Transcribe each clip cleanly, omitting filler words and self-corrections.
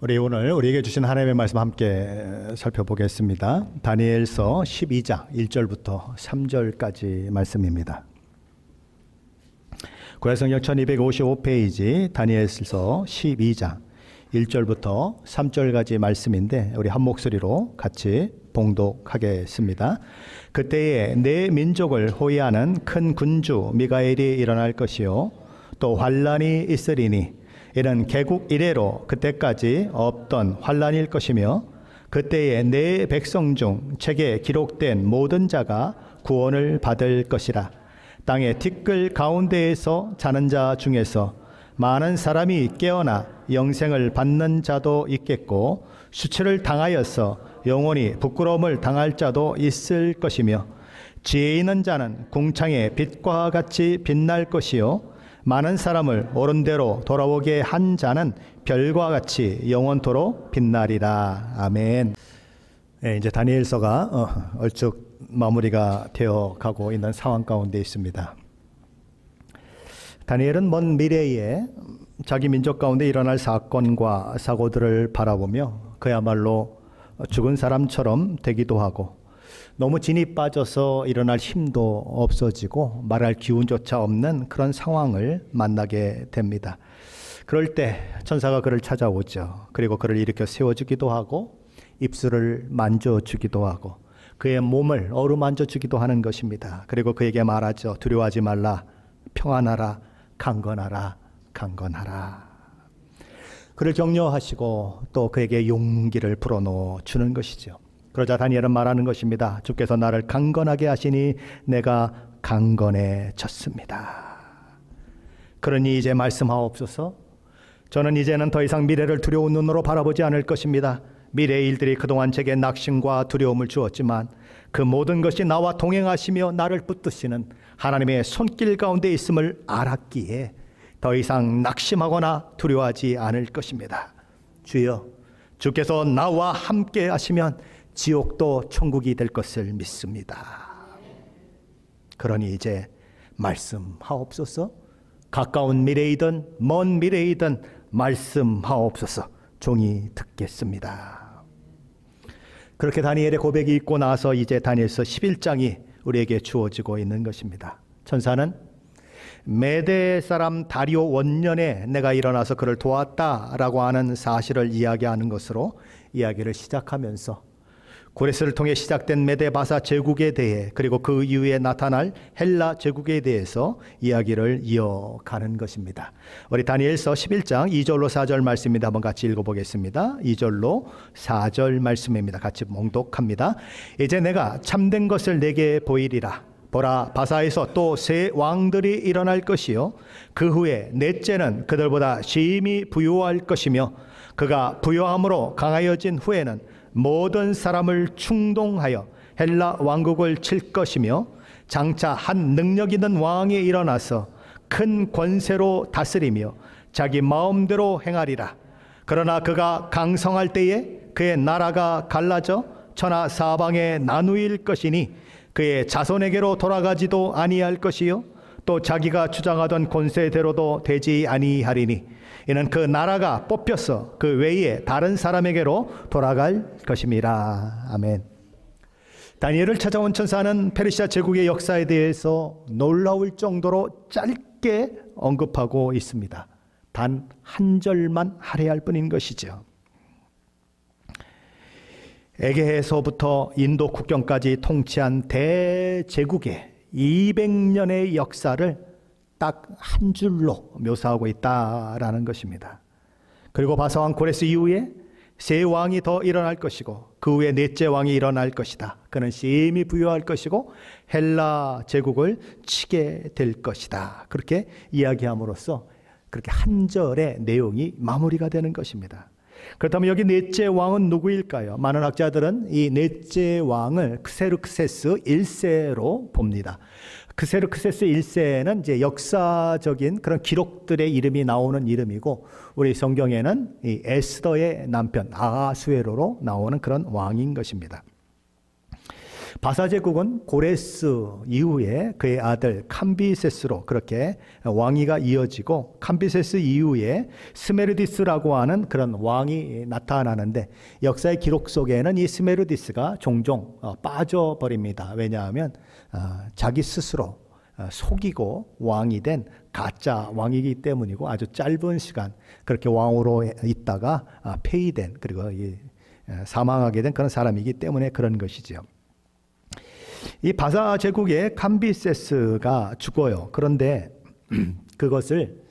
우리 오늘 우리에게 주신 하나님의 말씀 함께 살펴보겠습니다. 다니엘서 12장 1절부터 3절까지 말씀입니다. 구약성경 1255페이지 다니엘서 12장 1절부터 3절까지 말씀인데 우리 한 목소리로 같이 봉독하겠습니다. 그때에 내 민족을 호위하는 큰 군주 미가엘이 일어날 것이요 또 환란이 있으리니 이는 개국 이래로 그때까지 없던 환란일 것이며 그때에 내 백성 중 책에 기록된 모든 자가 구원을 받을 것이라. 땅의 티끌 가운데에서 자는 자 중에서 많은 사람이 깨어나 영생을 받는 자도 있겠고 수치를 당하여서 영원히 부끄러움을 당할 자도 있을 것이며 지혜 있는 자는 궁창의 빛과 같이 빛날 것이요 많은 사람을 옳은 대로 돌아오게 한 자는 별과 같이 영원토록 빛나리라. 아멘. 네, 이제 다니엘서가 얼추 마무리가 되어 가고 있는 상황 가운데 있습니다. 다니엘은 먼 미래에 자기 민족 가운데 일어날 사건과 사고들을 바라보며 그야말로 죽은 사람처럼 되기도 하고 너무 진이 빠져서 일어날 힘도 없어지고 말할 기운조차 없는 그런 상황을 만나게 됩니다. 그럴 때 천사가 그를 찾아오죠. 그리고 그를 일으켜 세워주기도 하고 입술을 만져주기도 하고 그의 몸을 어루만져주기도 하는 것입니다. 그리고 그에게 말하죠. 두려워하지 말라. 평안하라. 강건하라. 강건하라. 그를 격려하시고 또 그에게 용기를 불어넣어 주는 것이죠. 그러자 다니엘은 말하는 것입니다. 주께서 나를 강건하게 하시니 내가 강건해졌습니다. 그러니 이제 말씀하옵소서. 저는 이제는 더 이상 미래를 두려운 눈으로 바라보지 않을 것입니다. 미래의 일들이 그동안 제게 낙심과 두려움을 주었지만 그 모든 것이 나와 동행하시며 나를 붙드시는 하나님의 손길 가운데 있음을 알았기에 더 이상 낙심하거나 두려워하지 않을 것입니다. 주여, 주께서 나와 함께 하시면 지옥도 천국이 될 것을 믿습니다. 그러니 이제 말씀하옵소서. 가까운 미래이든 먼 미래이든 말씀하옵소서. 종이 듣겠습니다. 그렇게 다니엘의 고백이 있고 나서 이제 다니엘서 11장이 우리에게 주어지고 있는 것입니다. 천사는 메대 사람 다리오 원년에 내가 일어나서 그를 도왔다라고 하는 사실을 이야기하는 것으로 이야기를 시작하면서 고레스를 통해 시작된 메데바사 제국에 대해 그리고 그 이후에 나타날 헬라 제국에 대해서 이야기를 이어가는 것입니다. 우리 다니엘서 11장 2절로 4절 말씀입니다. 한번 같이 읽어보겠습니다. 2절로 4절 말씀입니다. 같이 봉독합니다. 이제 내가 참된 것을 내게 보이리라. 보라, 바사에서 또 새 왕들이 일어날 것이요 그 후에 넷째는 그들보다 심히 부유할 것이며 그가 부유함으로 강하여진 후에는 모든 사람을 충동하여 헬라 왕국을 칠 것이며 장차 한 능력 있는 왕이 일어나서 큰 권세로 다스리며 자기 마음대로 행하리라. 그러나 그가 강성할 때에 그의 나라가 갈라져 천하 사방에 나누일 것이니 그의 자손에게로 돌아가지도 아니할 것이요 또 자기가 주장하던 권세대로도 되지 아니하리니 이는 그 나라가 뽑혀서 그 외에 다른 사람에게로 돌아갈 것임이라. 아멘. 다니엘을 찾아온 천사는 페르시아 제국의 역사에 대해서 놀라울 정도로 짧게 언급하고 있습니다. 단 한 절만 할애할 뿐인 것이죠. 에게해서부터 인도 국경까지 통치한 대제국의 200년의 역사를 딱 한 줄로 묘사하고 있다라는 것입니다. 그리고 바사왕 고레스 이후에 세 왕이 더 일어날 것이고 그 후에 넷째 왕이 일어날 것이다. 그는 심히 부유할 것이고 헬라 제국을 치게 될 것이다. 그렇게 이야기함으로써 그렇게 한 절의 내용이 마무리가 되는 것입니다. 그렇다면 여기 넷째 왕은 누구일까요? 많은 학자들은 이 넷째 왕을 크세르크세스 1세로 봅니다. 크세르크세스 1세는 이제 역사적인 그런 기록들의 이름이 나오는 이름이고 우리 성경에는 이 에스더의 남편 아하수에로로 나오는 그런 왕인 것입니다. 바사 제국은 고레스 이후에 그의 아들 캄비세스로 그렇게 왕위가 이어지고, 캄비세스 이후에 스메르디스라고 하는 그런 왕이 나타나는데, 역사의 기록 속에는 이 스메르디스가 종종 빠져버립니다. 왜냐하면 자기 스스로 속이고 왕이 된 가짜 왕이기 때문이고, 아주 짧은 시간 그렇게 왕으로 있다가 폐위된, 그리고 사망하게 된 그런 사람이기 때문에 그런 것이죠. 이 바사 제국의 캄비세스가 죽어요. 그런데 그것을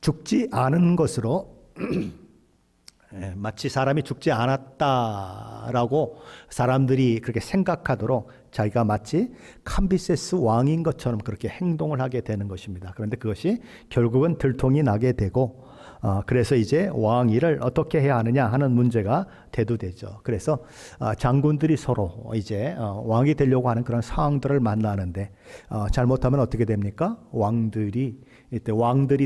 죽지 않은 것으로 마치 사람이 죽지 않았다라고 사람들이 그렇게 생각하도록 자기가 마치 캄비세스 왕인 것처럼 그렇게 행동을 하게 되는 것입니다. 그런데 그것이 결국은 들통이 나게 되고, 그래서 이제 왕위를 어떻게 해야 하느냐 하는 문제가 대두되죠. 그래서 장군들이 서로 이제 왕이 되려고 하는 그런 상황들을 만나는데, 잘못하면 어떻게 됩니까? 왕들이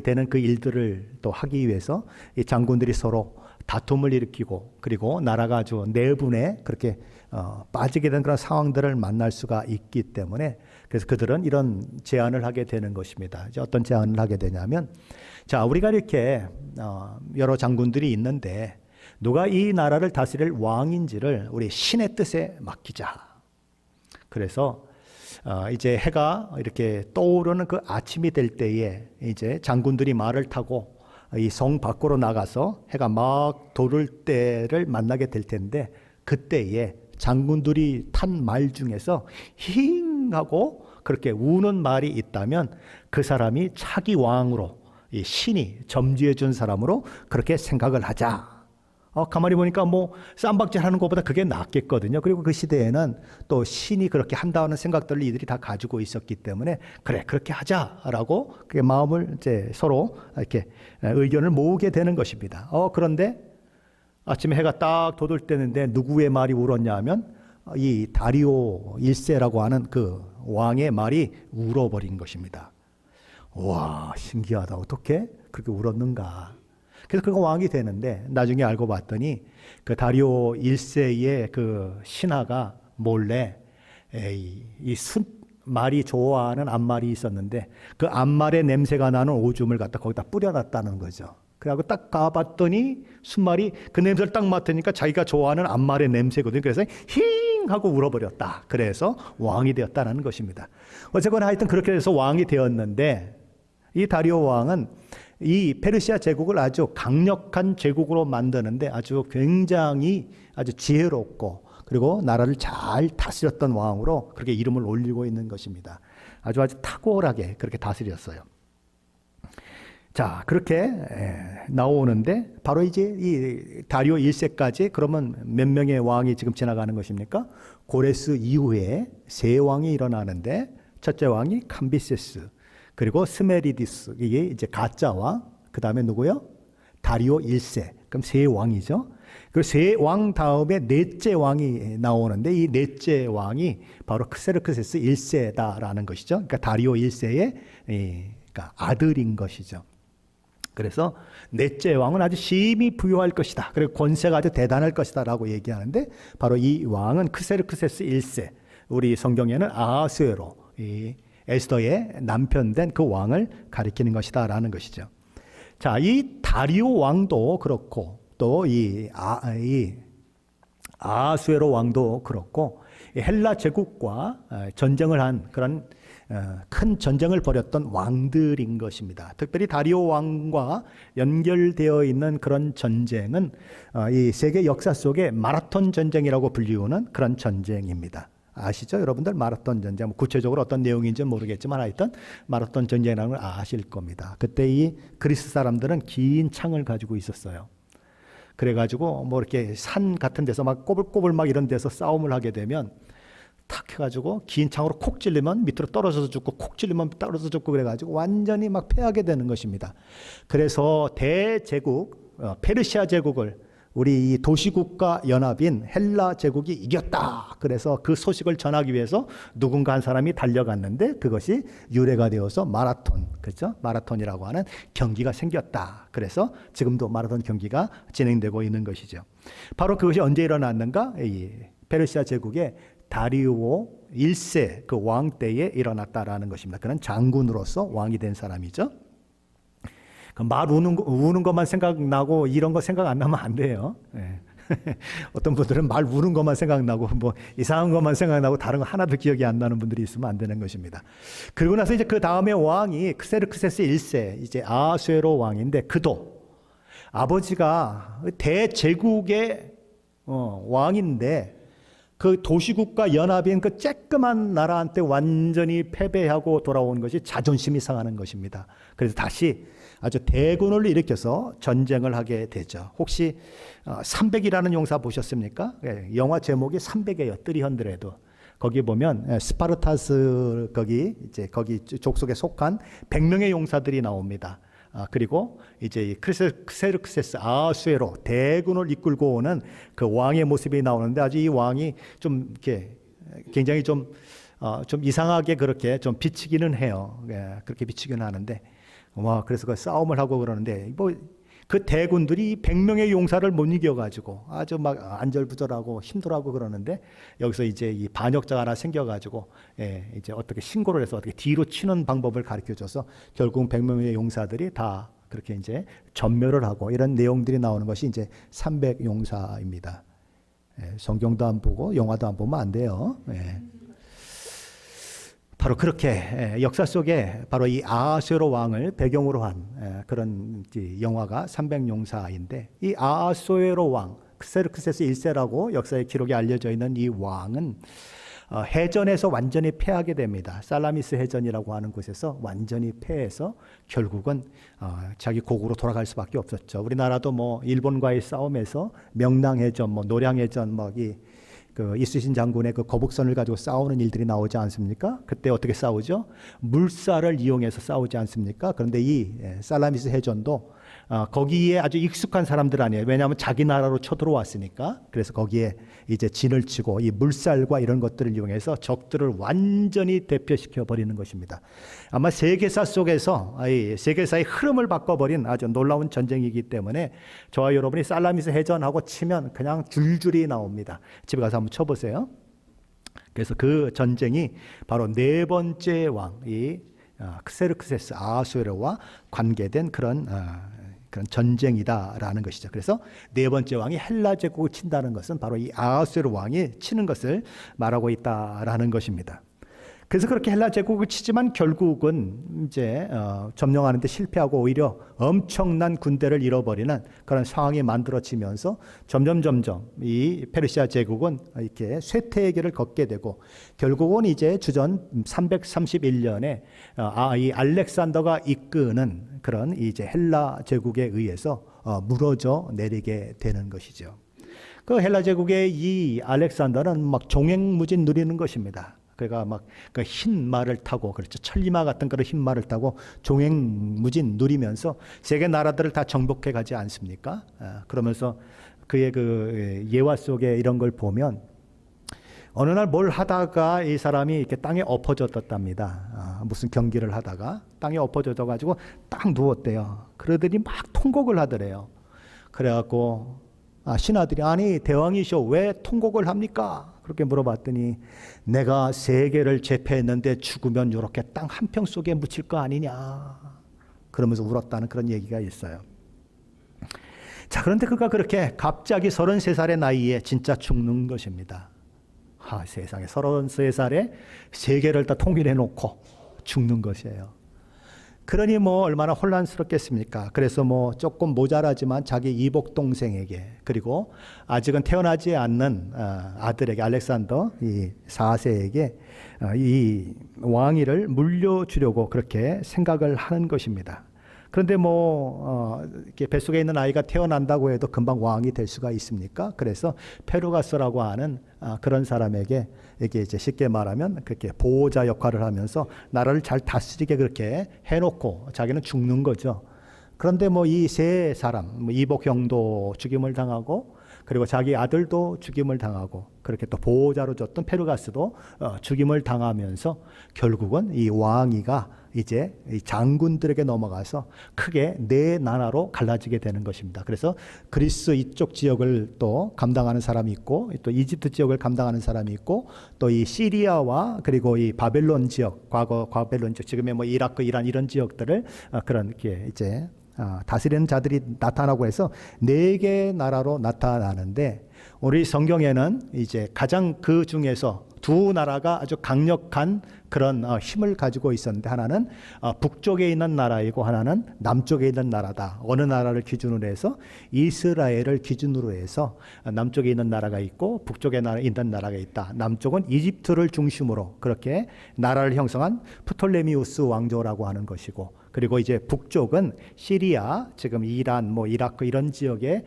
되는 그 일들을 또 하기 위해서 이 장군들이 서로 다툼을 일으키고, 그리고 나라가 아주 내분에 그렇게 빠지게 된 그런 상황들을 만날 수가 있기 때문에, 그래서 그들은 이런 제안을 하게 되는 것입니다. 이제 어떤 제안을 하게 되냐면, 자, 우리가 이렇게 여러 장군들이 있는데 누가 이 나라를 다스릴 왕인지를 우리 신의 뜻에 맡기자. 그래서 이제 해가 이렇게 떠오르는 그 아침이 될 때에 이제 장군들이 말을 타고 이 성 밖으로 나가서 해가 막 도를 때를 만나게 될 텐데, 그때에 장군들이 탄 말 중에서 힝 하고 그렇게 우는 말이 있다면 그 사람이 차기 왕으로, 이 신이 점지해 준 사람으로 그렇게 생각을 하자. 가만히 보니까 뭐 쌈박질 하는 것보다 그게 낫겠거든요. 그리고 그 시대에는 또 신이 그렇게 한다는 생각들을 이들이 다 가지고 있었기 때문에, 그래 그렇게 하자라고 그게 마음을 이제 서로 이렇게 의견을 모으게 되는 것입니다. 그런데 아침에 해가 딱 돋을 때인데 누구의 말이 울었냐 하면 이 다리오 1세라고 하는 그 왕의 말이 울어버린 것입니다. 와, 신기하다. 어떻게 그렇게 울었는가. 그래서 그가 왕이 되는데, 나중에 알고 봤더니 그 다리오 1세의 그 신하가 몰래 이 말이 좋아하는 암말이 있었는데, 그 암말의 냄새가 나는 오줌을 갖다 거기다 뿌려놨다는 거죠. 그래갖고 딱 가봤더니 순말이 그 냄새를 딱 맡으니까 자기가 좋아하는 암말의 냄새거든요. 그래서 힝 하고 울어버렸다. 그래서 왕이 되었다는 것입니다. 어쨌거나 하여튼 그렇게 해서 왕이 되었는데, 이 다리오 왕은 이 페르시아 제국을 아주 강력한 제국으로 만드는데 아주 굉장히 아주 지혜롭고, 그리고 나라를 잘 다스렸던 왕으로 그렇게 이름을 올리고 있는 것입니다. 아주 탁월하게 그렇게 다스렸어요. 자, 그렇게 나오는데 바로 이제 이 다리오 1세까지 그러면 몇 명의 왕이 지금 지나가는 것입니까? 고레스 이후에 세 왕이 일어나는데, 첫째 왕이 캄비세스, 그리고 스메리디스, 이게 이제 가짜 왕, 그 다음에 누구요? 다리오 1세. 그럼 세 왕이죠. 그 세 왕 다음에 넷째 왕이 나오는데, 이 넷째 왕이 바로 크세르크세스 1세다라는 것이죠. 그러니까 다리오 1세의 그러니까 아들인 것이죠. 그래서 넷째 왕은 아주 심히 부유할 것이다. 그리고 권세가 아주 대단할 것이다 라고 얘기하는데, 바로 이 왕은 크세르크세스 1세, 우리 성경에는 아하수에로, 이 에스더의 남편 된 그 왕을 가리키는 것이다 라는 것이죠. 자, 이 다리오 왕도 그렇고, 또 이 아하수에로 왕도 그렇고, 헬라 제국과 전쟁을 한 그런 큰 전쟁을 벌였던 왕들인 것입니다. 특별히 다리오 왕과 연결되어 있는 그런 전쟁은 이 세계 역사 속에 마라톤 전쟁이라고 불리우는 그런 전쟁입니다. 아시죠? 여러분들 마라톤 전쟁, 구체적으로 어떤 내용인지는 모르겠지만 하여튼 마라톤 전쟁이라는 걸 아실 겁니다. 그때 이 그리스 사람들은 긴 창을 가지고 있었어요. 그래가지고 뭐 이렇게 산 같은 데서 막 꼬불꼬불 막 이런 데서 싸움을 하게 되면 탁 해가지고 긴 창으로 콕 찔리면 밑으로 떨어져서 죽고, 콕 찔리면 떨어져서 죽고, 그래가지고 완전히 막 패하게 되는 것입니다. 그래서 대제국 페르시아 제국을 우리 이 도시국가 연합인 헬라 제국이 이겼다. 그래서 그 소식을 전하기 위해서 누군가 한 사람이 달려갔는데, 그것이 유래가 되어서 마라톤, 그렇죠? 마라톤이라고 하는 경기가 생겼다. 그래서 지금도 마라톤 경기가 진행되고 있는 것이죠. 바로 그것이 언제 일어났는가? 이 페르시아 제국의 다리오 1세 그 왕 때에 일어났다라는 것입니다. 그는 장군으로서 왕이 된 사람이죠. 그 말 우는 것만 생각나고 이런 거 생각 안 나면 안 돼요. 예. 어떤 분들은 말 우는 것만 생각나고 뭐 이상한 것만 생각나고 다른 거 하나도 기억이 안 나는 분들이 있으면 안 되는 것입니다. 그리고 나서 이제 그 다음에 왕이 크세르크세스 1세 이제 아하수에로 왕인데 그도 아버지가 대제국의 왕인데 그 도시국가 연합인 그 쬐끄만 나라한테 완전히 패배하고 돌아온 것이 자존심이 상하는 것입니다. 그래서 다시 아주 대군을 일으켜서 전쟁을 하게 되죠. 혹시 300이라는 용사 보셨습니까? 영화 제목이 300이에요. 300에도. 거기 보면 스파르타스 거기 족속에 속한 100명의 용사들이 나옵니다. 그리고 이제 크세르크세스 아하수에로 대군을 이끌고 오는 그 왕의 모습이 나오는데 아주 이 왕이 좀 이렇게 굉장히 좀 이상하게 그렇게 좀 비치기는 해요. 그렇게 비치기는 하는데 그래서 그 싸움을 하고 그러는데 그 대군들이 100명의 용사를 못 이겨가지고 아주 막 안절부절하고 힘들어하고 그러는데 여기서 이제 이 반역자가 하나 생겨가지고 이제 어떻게 신고를 해서 어떻게 뒤로 치는 방법을 가르쳐줘서 결국 100명의 용사들이 다 그렇게 이제 전멸을 하고 이런 내용들이 나오는 것이 이제 300용사입니다. 성경도 안 보고 영화도 안 보면 안 돼요. 바로 그렇게 역사 속에 바로 이 아하수에로 왕을 배경으로 한 그런 영화가 300용사인데 이 아하수에로 왕 크세르크세스 1세라고 역사의 기록에 알려져 있는 이 왕은 해전에서 완전히 패하게 됩니다. 살라미스 해전이라고 하는 곳에서 완전히 패해서 결국은 자기 고국으로 돌아갈 수밖에 없었죠. 우리나라도 뭐 일본과의 싸움에서 명랑해전, 뭐 노량해전, 그 이순신 장군의 그 거북선을 가지고 싸우는 일들이 나오지 않습니까? 그때 어떻게 싸우죠? 물살을 이용해서 싸우지 않습니까? 그런데 이 살라미스 해전도 거기에 아주 익숙한 사람들 아니에요. 왜냐하면 자기 나라로 쳐들어왔으니까. 그래서 거기에 이제 진을 치고 이 물살과 이런 것들을 이용해서 적들을 완전히 대표시켜 버리는 것입니다. 아마 세계사 속에서 세계사의 흐름을 바꿔버린 아주 놀라운 전쟁이기 때문에 저와 여러분이 살라미스 해전하고 치면 그냥 줄줄이 나옵니다. 집에 가서 한번 쳐보세요. 그래서 그 전쟁이 바로 네 번째 왕이 크세르크세스 아하수에로와 관계된 그런 전쟁이다라는 것이죠. 그래서 네 번째 왕이 헬라 제국을 친다는 것은 바로 이 아하수에로 왕이 치는 것을 말하고 있다라는 것입니다. 그래서 그렇게 헬라 제국을 치지만 결국은 이제 점령하는 데 실패하고 오히려 엄청난 군대를 잃어버리는 그런 상황이 만들어지면서 점점 이 페르시아 제국은 이렇게 쇠퇴의 길을 걷게 되고 결국은 이제 주전 331년에 이 알렉산더가 이끄는 그런 이제 헬라 제국에 의해서 무너져 내리게 되는 것이죠. 그 헬라 제국의 이 알렉산더는 막 종횡무진 누리는 것입니다. 그가 막 그 흰 말을 타고 그렇죠. 천리마 같은 그런 흰 말을 타고 종횡무진 누리면서 세계 나라들을 다 정복해 가지 않습니까? 그러면서 그의 그 예화 속에 이런 걸 보면 어느 날 뭘 하다가 이 사람이 이렇게 땅에 엎어졌답니다. 무슨 경기를 하다가 땅에 엎어져 가지고 딱 누웠대요. 그러더니 막 통곡을 하더래요. 그래갖고 신하들이 아니 대왕이시여 왜 통곡을 합니까? 그렇게 물어봤더니 내가 세계를 제패했는데 죽으면 이렇게 땅 한 평 속에 묻힐 거 아니냐 그러면서 울었다는 그런 얘기가 있어요. 자, 그런데 그가 그렇게 갑자기 33살의 나이에 진짜 죽는 것입니다. 세상에 33살에 세계를 다 통일해 놓고 죽는 것이에요. 그러니 뭐 얼마나 혼란스럽겠습니까? 그래서 뭐 조금 모자라지만 자기 이복 동생에게 그리고 아직은 태어나지 않는 아들에게 알렉산더 이 4세에게 이 왕위를 물려주려고 그렇게 생각을 하는 것입니다. 그런데 이렇게 뱃속에 있는 아이가 태어난다고 해도 금방 왕이 될 수가 있습니까? 그래서 페르가스라고 하는 그런 사람에게 이게 이제 쉽게 말하면 그렇게 보호자 역할을 하면서 나라를 잘 다스리게 그렇게 해놓고 자기는 죽는 거죠. 그런데 이 세 사람, 이복 형도 죽임을 당하고 그리고 자기 아들도 죽임을 당하고 그렇게 또 보호자로 줬던 페르가스도 죽임을 당하면서 결국은 이 왕위가 이제 이 장군들에게 넘어가서 크게 네 나라로 갈라지게 되는 것입니다. 그래서 그리스 이쪽 지역을 또 감당하는 사람이 있고, 또 이집트 지역을 감당하는 사람이 있고, 또 이 시리아와 그리고 이 바벨론 지역, 과거 바벨론 지역, 지금의 뭐 이라크, 이란 이런 지역들을 그런 게 이제 다스리는 자들이 나타나고 해서 네 개 나라로 나타나는데, 우리 성경에는 이제 가장 그 중에서 두 나라가 아주 강력한 그런 힘을 가지고 있었는데, 하나는 북쪽에 있는 나라이고 하나는 남쪽에 있는 나라다. 어느 나라를 기준으로 해서 이스라엘을 기준으로 해서 남쪽에 있는 나라가 있고 북쪽에 있는 나라가 있다. 남쪽은 이집트를 중심으로 그렇게 나라를 형성한 프톨레미우스 왕조라고 하는 것이고, 그리고 이제 북쪽은 시리아, 지금 이란, 뭐 이라크 이런 지역에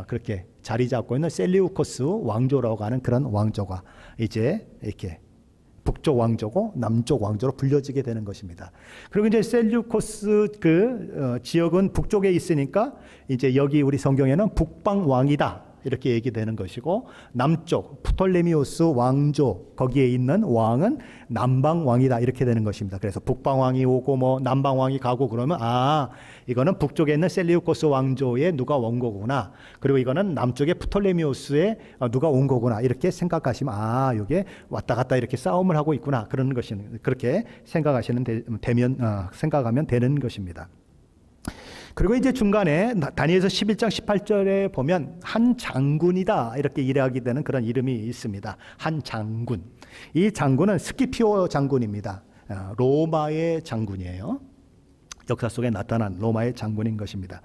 그렇게 자리 잡고 있는 셀리우코스 왕조라고 하는 그런 왕조가 이제 이렇게 북쪽 왕조고 남쪽 왕조로 불려지게 되는 것입니다. 그리고 이제 셀류코스 지역은 북쪽에 있으니까 이제 여기 우리 성경에는 북방 왕이다 이렇게 얘기되는 것이고, 남쪽 프톨레미오스 왕조 거기에 있는 왕은 남방 왕이다 이렇게 되는 것입니다. 그래서 북방 왕이 오고 뭐 남방 왕이 가고 그러면 이거는 북쪽에 있는 셀리우코스 왕조에 누가 온 거구나, 그리고 이거는 남쪽에 프톨레미오스에 누가 온 거구나 이렇게 생각하시면 이게 왔다 갔다 이렇게 싸움을 하고 있구나 그런 것이, 그렇게 생각하면 되는 것입니다. 그리고 이제 중간에 다니엘서 11장 18절에 보면 한 장군이다 이렇게 이야기되는 그런 이름이 있습니다. 한 장군. 이 장군은 스키피오 장군입니다. 로마의 장군이에요. 역사 속에 나타난 로마의 장군인 것입니다.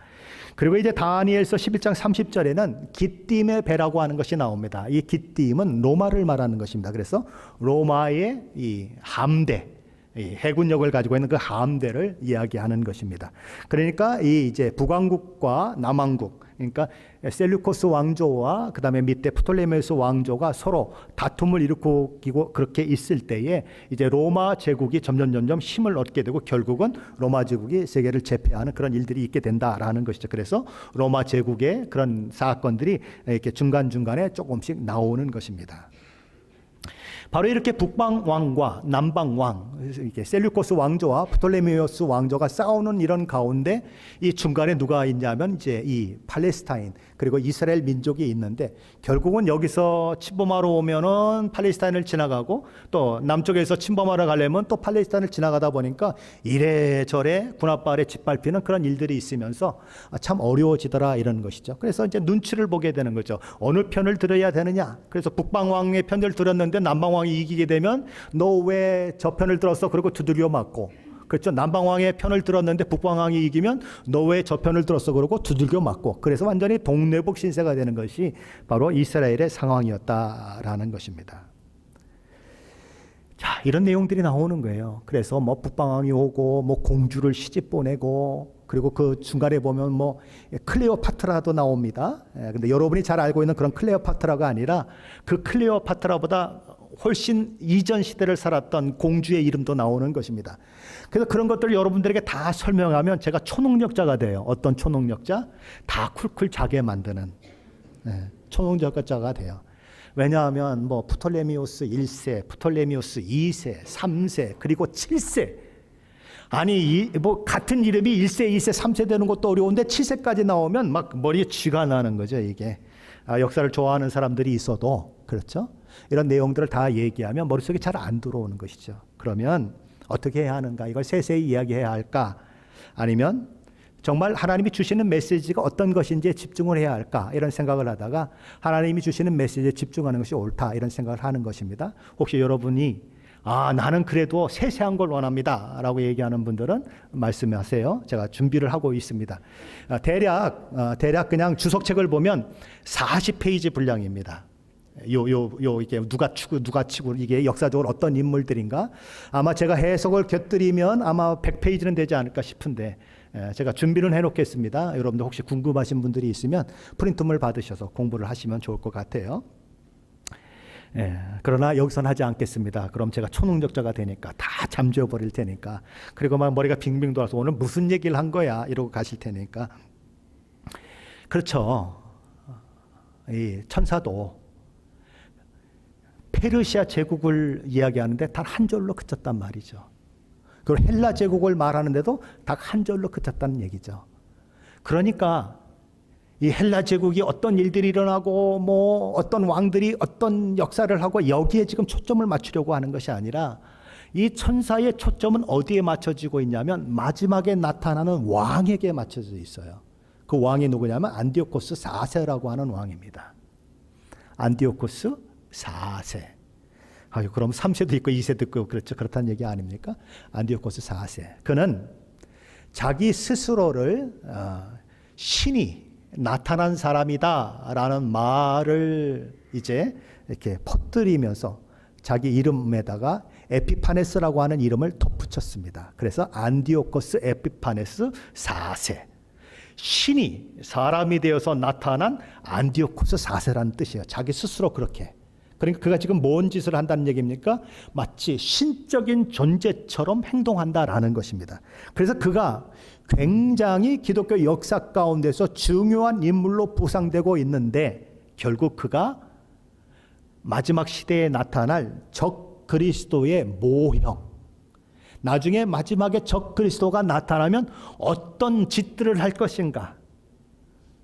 그리고 이제 다니엘서 11장 30절에는 기띔의 배라고 하는 것이 나옵니다. 이 기띔은 로마를 말하는 것입니다. 그래서 로마의 이 함대, 이 해군력을 가지고 있는 그 함대를 이야기하는 것입니다. 그러니까 이 이제 북왕국과 남왕국, 그러니까 셀류코스 왕조와 그 다음에 밑에 프톨레미오스 왕조가 서로 다툼을 일으키고 그렇게 있을 때에 이제 로마 제국이 점점 힘을 얻게 되고 결국은 로마 제국이 세계를 제패하는 그런 일들이 있게 된다라는 것이죠. 그래서 로마 제국의 그런 사건들이 이렇게 중간중간에 조금씩 나오는 것입니다. 바로 이렇게 북방 왕과 남방 왕, 셀류코스 왕조와 프톨레미오스 왕조가 싸우는 이런 가운데 이 중간에 누가 있냐면 이제 이 팔레스타인 그리고 이스라엘 민족이 있는데, 결국은 여기서 침범하러 오면은 팔레스타인을 지나가고 또 남쪽에서 침범하러 가려면 또 팔레스타인을 지나가다 보니까 이래저래 군합발에 짓밟히는 그런 일들이 있으면서 참 어려워지더라 이런 것이죠. 그래서 이제 눈치를 보게 되는 거죠. 어느 편을 들어야 되느냐. 그래서 북방 왕의 편을 들었는데 남방 왕이 이기게 되면 너 왜 저 편을 들었어? 그리고 두들겨 맞고, 그렇죠. 남방왕의 편을 들었는데 북방왕이 이기면 너 왜 저 편을 들었어? 그러고 두들겨 맞고, 그래서 완전히 동네복 신세가 되는 것이 바로 이스라엘의 상황이었다라는 것입니다. 자, 이런 내용들이 나오는 거예요. 그래서 뭐 북방왕이 오고 뭐 공주를 시집 보내고, 그리고 그 중간에 보면 뭐 클레오파트라도 나옵니다. 근데 여러분이 잘 알고 있는 그런 클레오파트라가 아니라 그 클레오파트라보다 훨씬 이전 시대를 살았던 공주의 이름도 나오는 것입니다. 그래서 그런 것들을 여러분들에게 다 설명하면 제가 초능력자가 돼요. 어떤 초능력자? 다 쿨쿨 자게 만드는 초능력자가 돼요. 왜냐하면 뭐 프톨레미오스 1세, 프톨레미오스 2세, 3세, 그리고 7세. 아니 뭐 같은 이름이 1세, 2세, 3세 되는 것도 어려운데 7세까지 나오면 막 머리에 쥐가 나는 거죠. 이게 역사를 좋아하는 사람들이 있어도 그렇죠. 이런 내용들을 다 얘기하면 머릿속에 잘 안 들어오는 것이죠. 그러면 어떻게 해야 하는가? 이걸 세세히 이야기해야 할까? 아니면 정말 하나님이 주시는 메시지가 어떤 것인지에 집중을 해야 할까? 이런 생각을 하다가 하나님이 주시는 메시지에 집중하는 것이 옳다 이런 생각을 하는 것입니다. 혹시 여러분이 나는 그래도 세세한 걸 원합니다 라고 얘기하는 분들은 말씀하세요. 제가 준비를 하고 있습니다. 대략 그냥 주석책을 보면 40페이지 분량입니다. 이게 누가 치고 이게 역사적으로 어떤 인물들인가? 아마 제가 해석을 곁들이면 아마 100페이지는 되지 않을까 싶은데, 제가 준비는 해놓겠습니다. 여러분들 혹시 궁금하신 분들이 있으면 프린트물 받으셔서 공부를 하시면 좋을 것 같아요. 그러나 여기서는 하지 않겠습니다. 그럼 제가 초능력자가 되니까 다 잠재워 버릴 테니까, 그리고 막 머리가 빙빙 돌아서 오늘 무슨 얘기를 한 거야 이러고 가실 테니까. 그렇죠. 이 천사도 페르시아 제국을 이야기하는데 단 한 절로 그쳤단 말이죠. 그리고 헬라 제국을 말하는데도 딱 한 절로 그쳤다는 얘기죠. 그러니까 이 헬라 제국이 어떤 일들이 일어나고 뭐 어떤 왕들이 어떤 역사를 하고 여기에 지금 초점을 맞추려고 하는 것이 아니라 이 천사의 초점은 어디에 맞춰지고 있냐면 마지막에 나타나는 왕에게 맞춰져 있어요. 그 왕이 누구냐면 안디오코스 4세라고 하는 왕입니다. 안디오코스 4세. 아유, 그럼 3세도 있고 2세도 있고 그렇죠. 그렇다는 얘기 아닙니까? 안디오코스 4세. 그는 자기 스스로를 신이 나타난 사람이다라는 말을 이제 이렇게 퍼뜨리면서 자기 이름에다가 에피파네스라고 하는 이름을 덧붙였습니다. 그래서 안디오코스 에피파네스 4세. 신이 사람이 되어서 나타난 안디오코스 4세라는 뜻이에요. 자기 스스로 그렇게. 그러니까 그가 지금 뭔 짓을 한다는 얘기입니까? 마치 신적인 존재처럼 행동한다라는 것입니다. 그래서 그가 굉장히 기독교 역사 가운데서 중요한 인물로 부상되고 있는데 결국 그가 마지막 시대에 나타날 적 그리스도의 모형, 나중에 마지막에 적 그리스도가 나타나면 어떤 짓들을 할 것인가,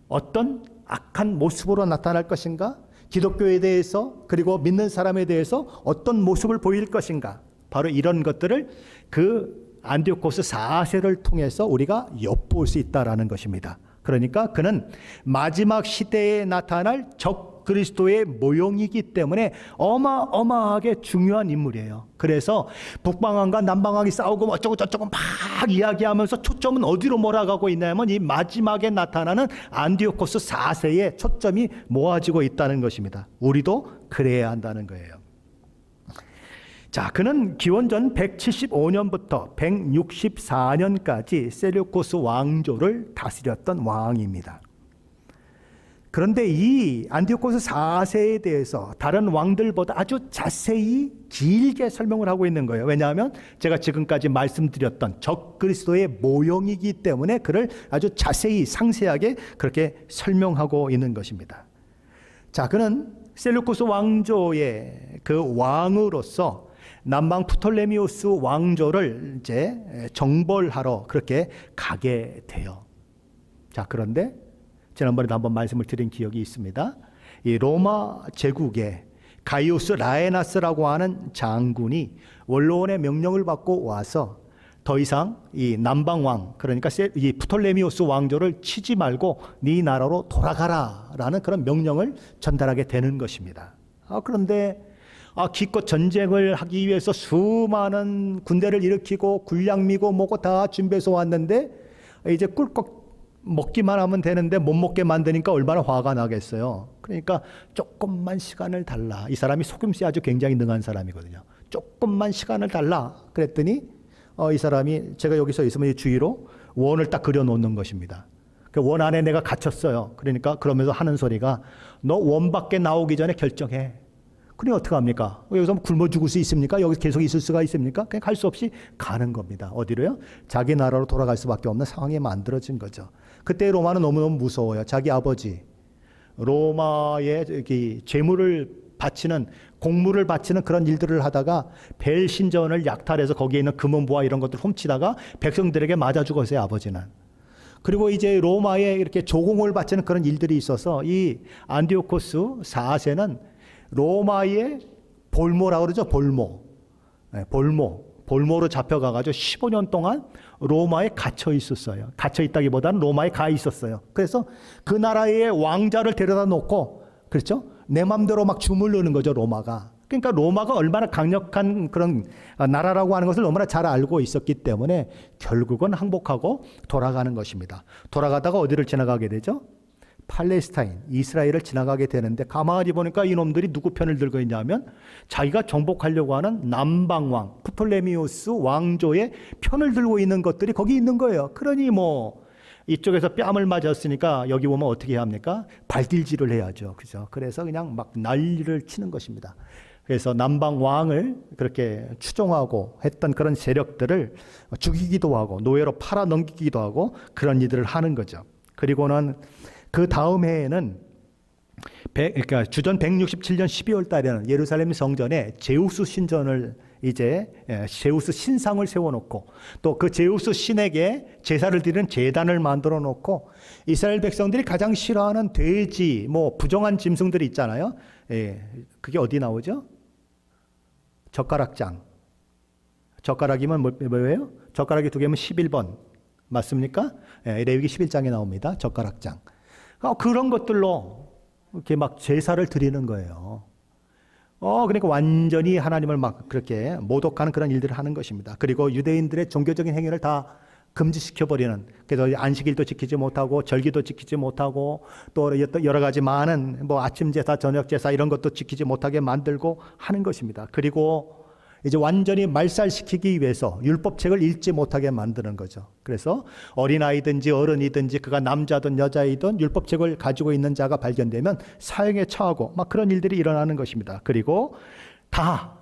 어떤 악한 모습으로 나타날 것인가, 기독교에 대해서 그리고 믿는 사람에 대해서 어떤 모습을 보일 것인가, 바로 이런 것들을 그 안디오코스 4세를 통해서 우리가 엿볼 수 있다라는 것입니다. 그러니까 그는 마지막 시대에 나타날 적 그리스도의 모형이기 때문에 어마어마하게 중요한 인물이에요. 그래서 북방왕과 남방왕이 싸우고 어쩌고 저쩌고 막 이야기하면서 초점은 어디로 몰아가고 있냐면 이 마지막에 나타나는 안디오코스 4세에 초점이 모아지고 있다는 것입니다. 우리도 그래야 한다는 거예요. 자, 그는 기원전 175년부터 164년까지 셀류코스 왕조를 다스렸던 왕입니다. 그런데 이 안디오코스 4세에 대해서 다른 왕들보다 아주 자세히 길게 설명을 하고 있는 거예요. 왜냐하면 제가 지금까지 말씀드렸던 적 그리스도의 모형이기 때문에 그를 아주 자세히 상세하게 그렇게 설명하고 있는 것입니다. 자, 그는 셀류코스 왕조의 그 왕으로서 남방 프톨레미우스 왕조를 이제 정벌하러 그렇게 가게 돼요. 자, 그런데 지난번에도 한번 말씀을 드린 기억이 있습니다. 이 로마 제국의 가이우스 라에나스라고 하는 장군이 원로원의 명령을 받고 와서 더 이상 이 남방왕, 그러니까 이 프톨레미우스 왕조를 치지 말고 네 나라로 돌아가라라는 그런 명령을 전달하게 되는 것입니다. 그런데 기껏 전쟁을 하기 위해서 수많은 군대를 일으키고 군량미고 뭐고 다 준비해서 왔는데 이제 꿀꺽 먹기만 하면 되는데 못 먹게 만드니까 얼마나 화가 나겠어요. 그러니까 조금만 시간을 달라. 이 사람이 속임수에 아주 굉장히 능한 사람이거든요. 조금만 시간을 달라 그랬더니 이 사람이 제가 여기 서 있으면 이 주위로 원을 딱 그려놓는 것입니다. 그 원 안에 내가 갇혔어요. 그러니까 그러면서 하는 소리가 너 원 밖에 나오기 전에 결정해. 그럼 어떻게 합니까? 여기서 굶어 죽을 수 있습니까? 여기 계속 있을 수가 있습니까? 그냥 갈 수 없이 가는 겁니다. 어디로요? 자기 나라로 돌아갈 수밖에 없는 상황이 만들어진 거죠. 그때 로마는 너무너무 무서워요. 자기 아버지 로마에 재물을 바치는, 공물을 바치는 그런 일들을 하다가 벨 신전을 약탈해서 거기에 있는 금은보화 이런 것들 훔치다가 백성들에게 맞아 죽었어요, 아버지는. 그리고 이제 로마에 이렇게 조공을 바치는 그런 일들이 있어서 이 안디오코스 4세는 로마의 볼모라고 그러죠. 볼모. 볼모로 잡혀가가지고 15년 동안 로마에 갇혀 있었어요. 갇혀 있다기보다는 로마에 가 있었어요. 그래서 그 나라의 왕자를 데려다 놓고, 그렇죠? 내 맘대로 막 주물르는 거죠, 로마가. 그러니까 로마가 얼마나 강력한 그런 나라라고 하는 것을 너무나 잘 알고 있었기 때문에 결국은 항복하고 돌아가는 것입니다. 돌아가다가 어디를 지나가게 되죠? 팔레스타인, 이스라엘을 지나가게 되는데 가만히 보니까 이놈들이 누구 편을 들고 있냐면 자기가 정복하려고 하는 남방왕, 프톨레미우스 왕조의 편을 들고 있는 것들이 거기 있는 거예요. 그러니 뭐 이쪽에서 뺨을 맞았으니까 여기 보면 어떻게 해야 합니까? 발딜질을 해야죠. 그죠? 그래서 그냥 막 난리를 치는 것입니다. 그래서 남방왕을 그렇게 추종하고 했던 그런 세력들을 죽이기도 하고 노예로 팔아 넘기기도 하고 그런 일들을 하는 거죠. 그리고는 그 다음 해에는 그러니까 주전 167년 12월 달에는 예루살렘 성전에 제우스 신전을 이제 제우스 신상을 세워놓고 또 그 제우스 신에게 제사를 드리는 제단을 만들어 놓고 이스라엘 백성들이 가장 싫어하는 돼지, 뭐 부정한 짐승들이 있잖아요. 그게 어디 나오죠? 젓가락장. 젓가락이면 뭐예요? 젓가락이 2개면 11번. 맞습니까? 레위기 11장에 나옵니다. 젓가락장. 그런 것들로 이렇게 막 제사를 드리는 거예요. 그러니까 완전히 하나님을 막 그렇게 모독하는 그런 일들을 하는 것입니다. 그리고 유대인들의 종교적인 행위를 다 금지시켜버리는, 그래서 안식일도 지키지 못하고 절기도 지키지 못하고 또 여러 가지 많은 뭐 아침 제사, 저녁 제사 이런 것도 지키지 못하게 만들고 하는 것입니다. 그리고 이제 완전히 말살시키기 위해서 율법책을 읽지 못하게 만드는 거죠. 그래서 어린아이든지 어른이든지 그가 남자든 여자이든 율법책을 가지고 있는 자가 발견되면 사형에 처하고 막 그런 일들이 일어나는 것입니다. 그리고 다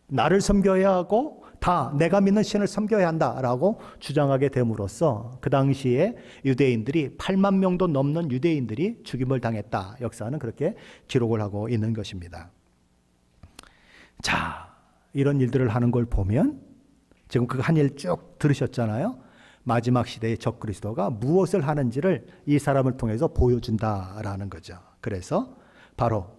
나를 섬겨야 하고 다 내가 믿는 신을 섬겨야 한다라고 주장하게 됨으로써 그 당시에 유대인들이 8만 명도 넘는 유대인들이 죽임을 당했다. 역사는 그렇게 기록을 하고 있는 것입니다. 자, 이런 일들을 하는 걸 보면 지금 그 한 일 쭉 들으셨잖아요. 마지막 시대의 적그리스도가 무엇을 하는지를 이 사람을 통해서 보여준다라는 거죠. 그래서 바로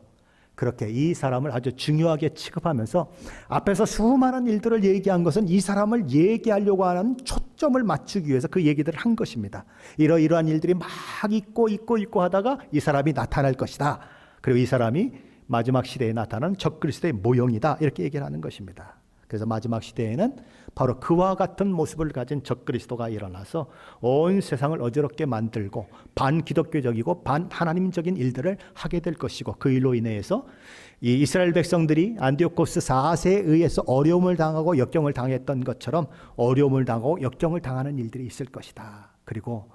그렇게 이 사람을 아주 중요하게 취급하면서 앞에서 수많은 일들을 얘기한 것은 이 사람을 얘기하려고 하는 초점을 맞추기 위해서 그 얘기들을 한 것입니다. 이러이러한 일들이 막 있고 하다가 이 사람이 나타날 것이다. 그리고 이 사람이 마지막 시대에 나타나는 적그리스도의 모형이다. 이렇게 얘기를 하는 것입니다. 그래서 마지막 시대에는 바로 그와 같은 모습을 가진 적그리스도가 일어나서 온 세상을 어지럽게 만들고 반기독교적이고 반하나님적인 일들을 하게 될 것이고 그 일로 인해서 이 이스라엘 백성들이 안디오코스 4세에 의해서 어려움을 당하고 역경을 당했던 것처럼 어려움을 당하고 역경을 당하는 일들이 있을 것이다. 그리고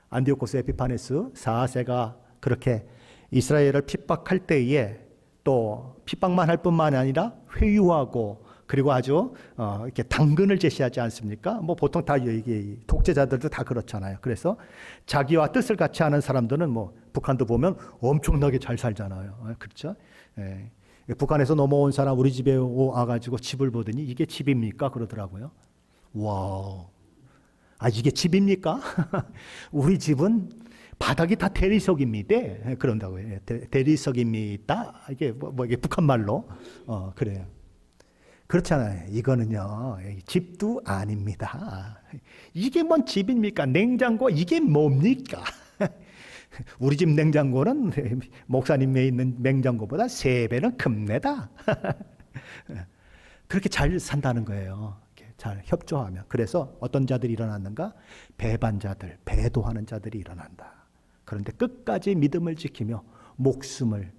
안디오코스 에피파네스 4세가 그렇게 이스라엘을 핍박할 때에 또 핍박만 할 뿐만 아니라 회유하고 그리고 아주 이렇게 당근을 제시하지 않습니까? 뭐 보통 다 이게 독재자들도 다 그렇잖아요. 그래서 자기와 뜻을 같이 하는 사람들은 뭐 북한도 보면 엄청나게 잘 살잖아요. 그렇죠? 예. 북한에서 넘어온 사람 우리 집에 와가지고 집을 보더니 이게 집입니까? 그러더라고요. 와, 이게 집입니까? 우리 집은 바닥이 다 대리석입니다. 그런다고 해요. 대리석입니다. 이게 이게 북한 말로 그래요. 그렇잖아요. 이거는요 집도 아닙니다. 이게 뭔 집입니까? 냉장고 이게 뭡니까? 우리 집 냉장고는 목사님에 있는 냉장고보다 3배는 큽니다. 그렇게 잘 산다는 거예요. 잘 협조하면. 그래서 어떤 자들이 일어났는가? 배반자들, 배도하는 자들이 일어난다. 그런데 끝까지 믿음을 지키며 목숨을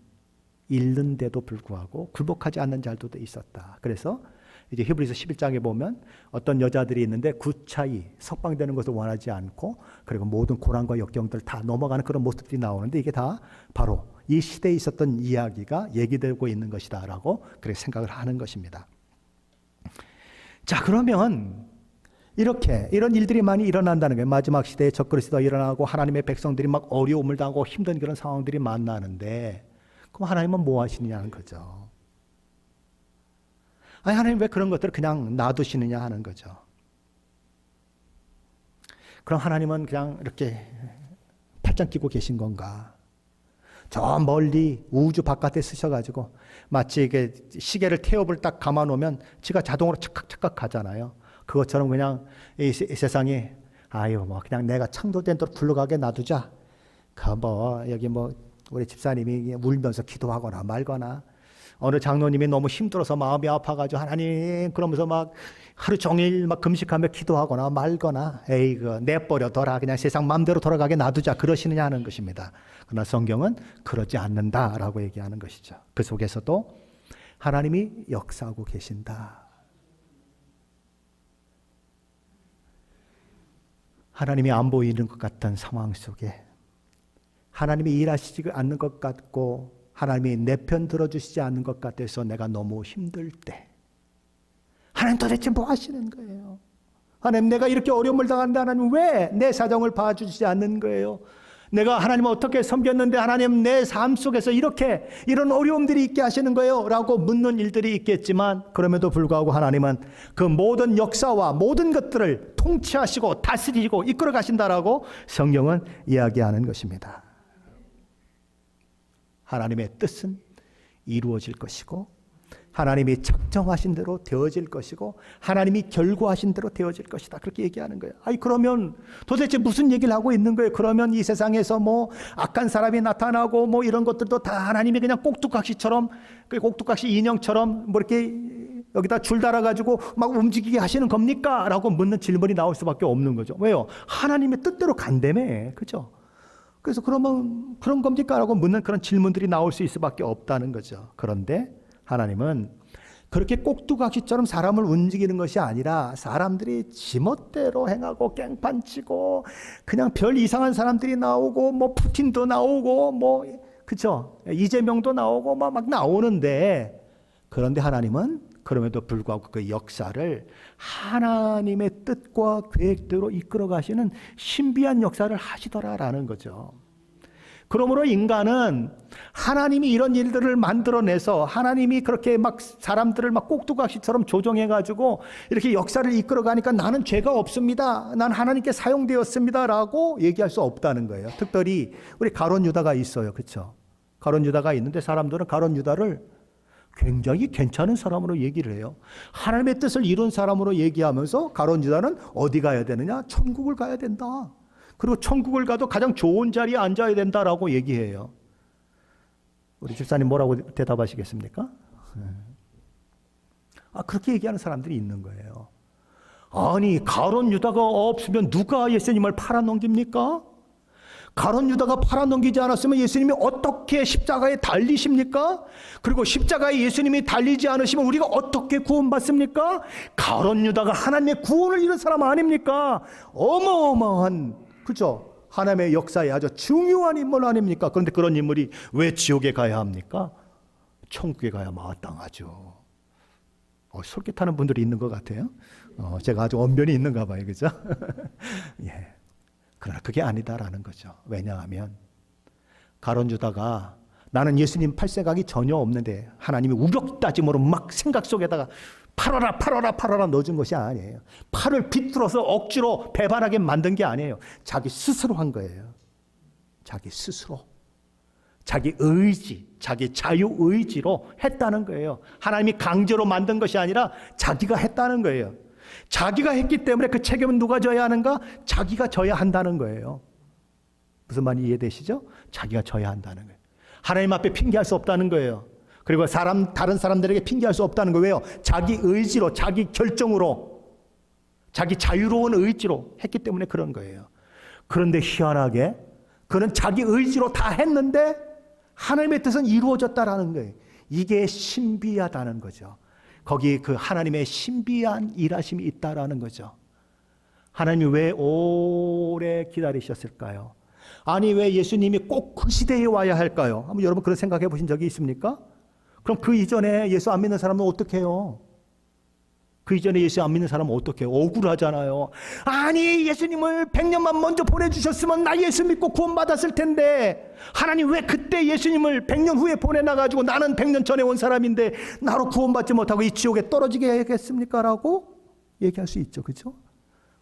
잃는데도 불구하고 굴복하지 않는 자들도 있었다. 그래서 이제 히브리서 11장에 보면 어떤 여자들이 있는데 구차히 석방되는 것을 원하지 않고 그리고 모든 고난과 역경들 다 넘어가는 그런 모습들이 나오는데 이게 다 바로 이 시대에 있었던 이야기가 얘기되고 있는 것이다라고 그렇게 생각을 하는 것입니다. 자, 그러면 이렇게 이런 일들이 많이 일어난다는 거예요. 마지막 시대에 적그리스도가 일어나고 하나님의 백성들이 막 어려움을 당하고 힘든 그런 상황들이 만나는데 그럼 하나님은 뭐 하시느냐는 거죠. 하나님 왜 그런 것들을 그냥 놔두시느냐 하는 거죠. 그럼 하나님은 그냥 이렇게 팔짱 끼고 계신 건가? 저 멀리 우주 바깥에 쓰셔가지고 마치 이게 시계를 태엽을 딱 감아놓으면 지가 자동으로 착각착각 가잖아요. 그것처럼 그냥 이 세상에 뭐 그냥 내가 창조된 대로 굴러가게 놔두자. 여기 우리 집사님이 울면서 기도하거나 말거나 어느 장로님이 너무 힘들어서 마음이 아파가지고 하나님 그러면서 막 하루 종일 막 금식하며 기도하거나 말거나 내버려둬라 그냥 세상 마음대로 돌아가게 놔두자 그러시느냐 하는 것입니다. 그러나 성경은 그러지 않는다라고 얘기하는 것이죠. 그 속에서도 하나님이 역사하고 계신다. 하나님이 안 보이는 것 같은 상황 속에 하나님이 일하시지 않는 것 같고 하나님이 내 편 들어주시지 않는 것 같아서 내가 너무 힘들 때 하나님 도대체 뭐 하시는 거예요? 하나님 내가 이렇게 어려움을 당하는데 하나님 왜 내 사정을 봐주시지 않는 거예요? 내가 하나님을 어떻게 섬겼는데 하나님 내 삶 속에서 이런 어려움들이 있게 하시는 거예요? 라고 묻는 일들이 있겠지만 그럼에도 불구하고 하나님은 그 모든 역사와 모든 것들을 통치하시고 다스리고 이끌어 가신다라고 성경은 이야기하는 것입니다. 하나님의 뜻은 이루어질 것이고 하나님이 작정하신 대로 되어질 것이고 하나님이 결구하신 대로 되어질 것이다. 그렇게 얘기하는 거예요. 아니 그러면 도대체 무슨 얘기를 하고 있는 거예요? 그러면 이 세상에서 뭐 악한 사람이 나타나고 뭐 이런 것들도 다 하나님이 그냥 꼭두각시처럼 그 꼭두각시 인형처럼 뭐 이렇게 여기다 줄 달아가지고 막 움직이게 하시는 겁니까? 라고 묻는 질문이 나올 수밖에 없는 거죠. 왜요? 하나님의 뜻대로 간다며. 그죠? 그래서 그러면 그런 겁니까? 라고 묻는 그런 질문들이 나올 수 있을 수밖에 없다는 거죠. 그런데 하나님은 그렇게 꼭두각시처럼 사람을 움직이는 것이 아니라 사람들이 지멋대로 행하고 깽판치고 그냥 별 이상한 사람들이 나오고 뭐 푸틴도 나오고 뭐 그쵸? 이재명도 나오고 막 나오는데 그런데 하나님은 그럼에도 불구하고 그 역사를 하나님의 뜻과 계획대로 이끌어 가시는 신비한 역사를 하시더라라는 거죠. 그러므로 인간은 하나님이 이런 일들을 만들어내서 하나님이 그렇게 막 사람들을 막 꼭두각시처럼 조종해가지고 이렇게 역사를 이끌어 가니까 나는 죄가 없습니다. 난 하나님께 사용되었습니다. 라고 얘기할 수 없다는 거예요. 특별히 우리 가룟 유다가 있어요. 그렇죠? 가룟 유다가 있는데 사람들은 가룟 유다를 굉장히 괜찮은 사람으로 얘기를 해요. 하나님의 뜻을 이룬 사람으로 얘기하면서 가룟 유다는 어디 가야 되느냐? 천국을 가야 된다. 그리고 천국을 가도 가장 좋은 자리에 앉아야 된다라고 얘기해요. 우리 집사님 뭐라고 대답하시겠습니까? 그렇게 얘기하는 사람들이 있는 거예요. 아니 가룟 유다가 없으면 누가 예수님을 팔아넘깁니까? 가룟 유다가 팔아넘기지 않았으면 예수님이 어떻게 십자가에 달리십니까? 그리고 십자가에 예수님이 달리지 않으시면 우리가 어떻게 구원받습니까? 가룟 유다가 하나님의 구원을 이룬 사람 아닙니까? 어마어마한, 그렇죠? 하나님의 역사에 아주 중요한 인물 아닙니까? 그런데 그런 인물이 왜 지옥에 가야 합니까? 천국에 가야 마땅하죠. 솔깃하는 분들이 있는 것 같아요. 제가 아주 언변이 있는가 봐요. 그죠? 예. 그러나 그게 아니다라는 거죠. 왜냐하면 가룟 유다가 나는 예수님 팔 생각이 전혀 없는데 하나님이 우격다짐으로 막 생각 속에다가 팔아라 팔아라 팔아라 넣어준 것이 아니에요. 팔을 비틀어서 억지로 배반하게 만든 게 아니에요. 자기 스스로 한 거예요. 자기 스스로. 자기 의지, 자기 자유의지로 했다는 거예요. 하나님이 강제로 만든 것이 아니라 자기가 했다는 거예요. 자기가 했기 때문에 그 책임은 누가 져야 하는가? 자기가 져야 한다는 거예요. 무슨 말이 이해되시죠? 자기가 져야 한다는 거예요. 하나님 앞에 핑계할 수 없다는 거예요. 그리고 다른 사람들에게 핑계할 수 없다는 거예요. 왜요? 자기 의지로, 자기 결정으로, 자기 자유로운 의지로 했기 때문에 그런 거예요. 그런데 희한하게 그는 자기 의지로 다 했는데 하나님의 뜻은 이루어졌다라는 거예요. 이게 신비하다는 거죠. 거기 그 하나님의 신비한 일하심이 있다라는 거죠. 하나님이 왜 오래 기다리셨을까요? 아니 왜 예수님이 꼭 그 시대에 와야 할까요? 한번 여러분 그런 생각해 보신 적이 있습니까? 그럼 그 이전에 예수 안 믿는 사람은 어떻게 해요? 그 이전에 예수 안 믿는 사람은 어떻게 해요? 억울하잖아요. 아니 예수님을 100년만 먼저 보내주셨으면 나 예수 믿고 구원받았을 텐데 하나님 왜 그때 예수님을 100년 후에 보내놔가지고 나는 100년 전에 온 사람인데 나로 구원받지 못하고 이 지옥에 떨어지게 해야겠습니까? 라고 얘기할 수 있죠. 그렇죠?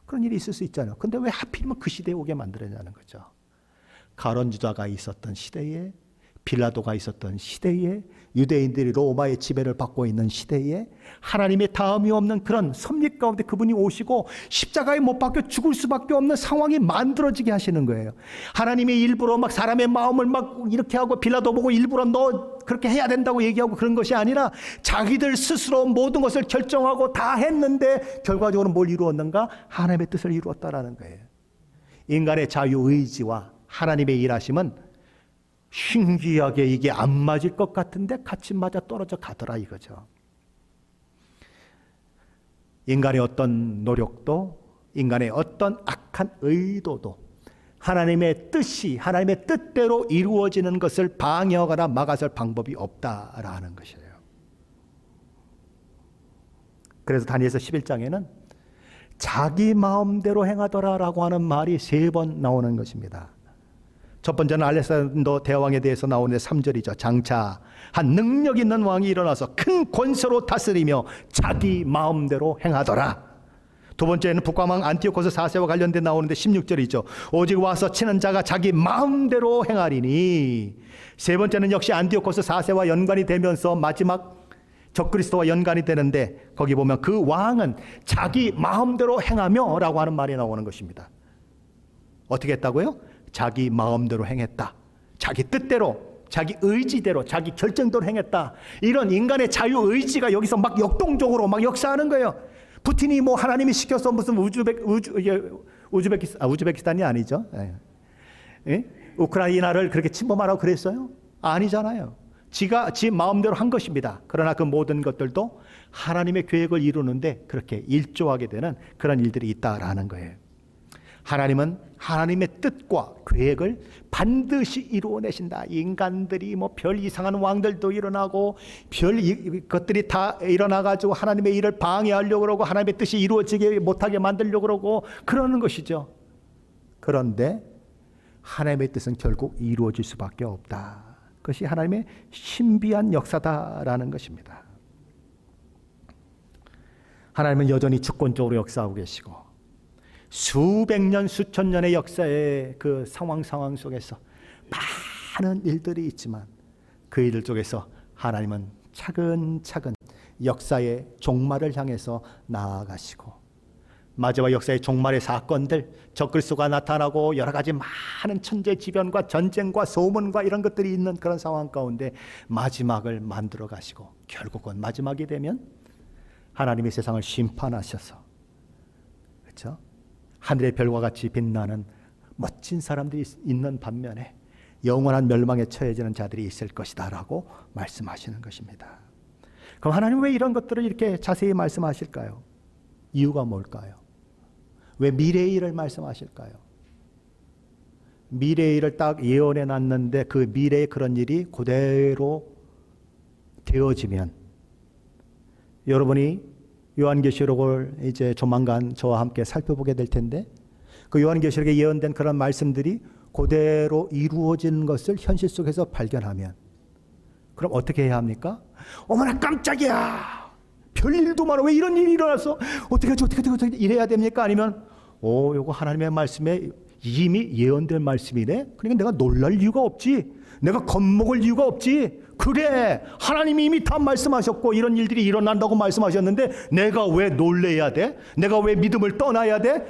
그런 일이 있을 수 있잖아요. 근데 왜 하필이면 그 시대에 오게 만들었냐는 거죠. 가룟 유다가 있었던 시대에, 빌라도가 있었던 시대에, 유대인들이 로마의 지배를 받고 있는 시대에 하나님의 다음이 없는 그런 섭리 가운데 그분이 오시고 십자가에 못 박혀 죽을 수밖에 없는 상황이 만들어지게 하시는 거예요. 하나님이 일부러 막 사람의 마음을 막 이렇게 하고 빌라도 보고 일부러 너 그렇게 해야 된다고 얘기하고 그런 것이 아니라 자기들 스스로 모든 것을 결정하고 다 했는데 결과적으로 뭘 이루었는가? 하나님의 뜻을 이루었다라는 거예요. 인간의 자유의지와 하나님의 일하심은 신기하게 이게 안 맞을 것 같은데 같이 맞아 떨어져 가더라 이거죠. 인간의 어떤 노력도, 인간의 어떤 악한 의도도 하나님의 뜻이, 하나님의 뜻대로 이루어지는 것을 방해하거나 막아설 방법이 없다라는 것이에요. 그래서 다니엘서 11장에는 자기 마음대로 행하더라라고 하는 말이 3번 나오는 것입니다. 첫 번째는 알렉산더 대왕에 대해서 나오는데 3절이죠. 장차 한 능력 있는 왕이 일어나서 큰 권세로 다스리며 자기 마음대로 행하더라. 두 번째는 북왕 안티오코스 4세와 관련된 나오는데 16절이죠. 오직 와서 치는 자가 자기 마음대로 행하리니. 세 번째는 역시 안티오코스 4세와 연관이 되면서 마지막 적그리스도와 연관이 되는데 거기 보면 그 왕은 자기 마음대로 행하며 라고 하는 말이 나오는 것입니다. 어떻게 했다고요? 자기 마음대로 행했다. 자기 뜻대로, 자기 의지대로, 자기 결정대로 행했다. 이런 인간의 자유의지가 여기서 막 역동적으로 막 역사하는 거예요. 푸틴이 뭐 하나님이 시켜서 무슨 우즈베키스탄이 아니죠. 예? 우크라이나를 그렇게 침범하라고 그랬어요? 아니잖아요. 지 마음대로 한 것입니다. 그러나 그 모든 것들도 하나님의 계획을 이루는데 그렇게 일조하게 되는 그런 일들이 있다라는 거예요. 하나님은 하나님의 뜻과 계획을 반드시 이루어내신다. 인간들이 뭐 별 이상한 왕들도 일어나고 것들이 다 일어나가지고 하나님의 일을 방해하려고 그러고 하나님의 뜻이 이루어지게 못하게 만들려고 그러고 그러는 것이죠. 그런데 하나님의 뜻은 결국 이루어질 수밖에 없다. 그것이 하나님의 신비한 역사다라는 것입니다. 하나님은 여전히 주권적으로 역사하고 계시고 수백 년, 수천 년의 역사의 그 상황 속에서 많은 일들이 있지만 그 일들 속에서 하나님은 차근차근 역사의 종말을 향해서 나아가시고 마지막 역사의 종말의 사건들, 적그리스도가 나타나고 여러 가지 많은 천재지변과 전쟁과 소문과 이런 것들이 있는 그런 상황 가운데 마지막을 만들어 가시고 결국은 마지막이 되면 하나님이 세상을 심판하셔서, 그렇죠? 하늘의 별과 같이 빛나는 멋진 사람들이 있는 반면에 영원한 멸망에 처해지는 자들이 있을 것이다 라고 말씀하시는 것입니다. 그럼 하나님 왜 이런 것들을 이렇게 자세히 말씀하실까요? 이유가 뭘까요? 왜 미래의 일을 말씀하실까요? 미래의 일을 딱 예언해 놨는데 그 미래의 그런 일이 그대로 되어지면, 여러분이 요한계시록을 이제 조만간 저와 함께 살펴보게 될 텐데 그 요한계시록에 예언된 그런 말씀들이 그대로 이루어지는 것을 현실 속에서 발견하면 그럼 어떻게 해야 합니까? 어머나 깜짝이야, 별일도 많아, 왜 이런 일이 일어났어, 어떻게 이래야 됩니까? 아니면 이거 하나님의 말씀에 이미 예언된 말씀이네, 그러니까 내가 놀랄 이유가 없지, 내가 겁먹을 이유가 없지, 그래 하나님이 이미 다 말씀하셨고 이런 일들이 일어난다고 말씀하셨는데 내가 왜 놀래야 돼? 내가 왜 믿음을 떠나야 돼?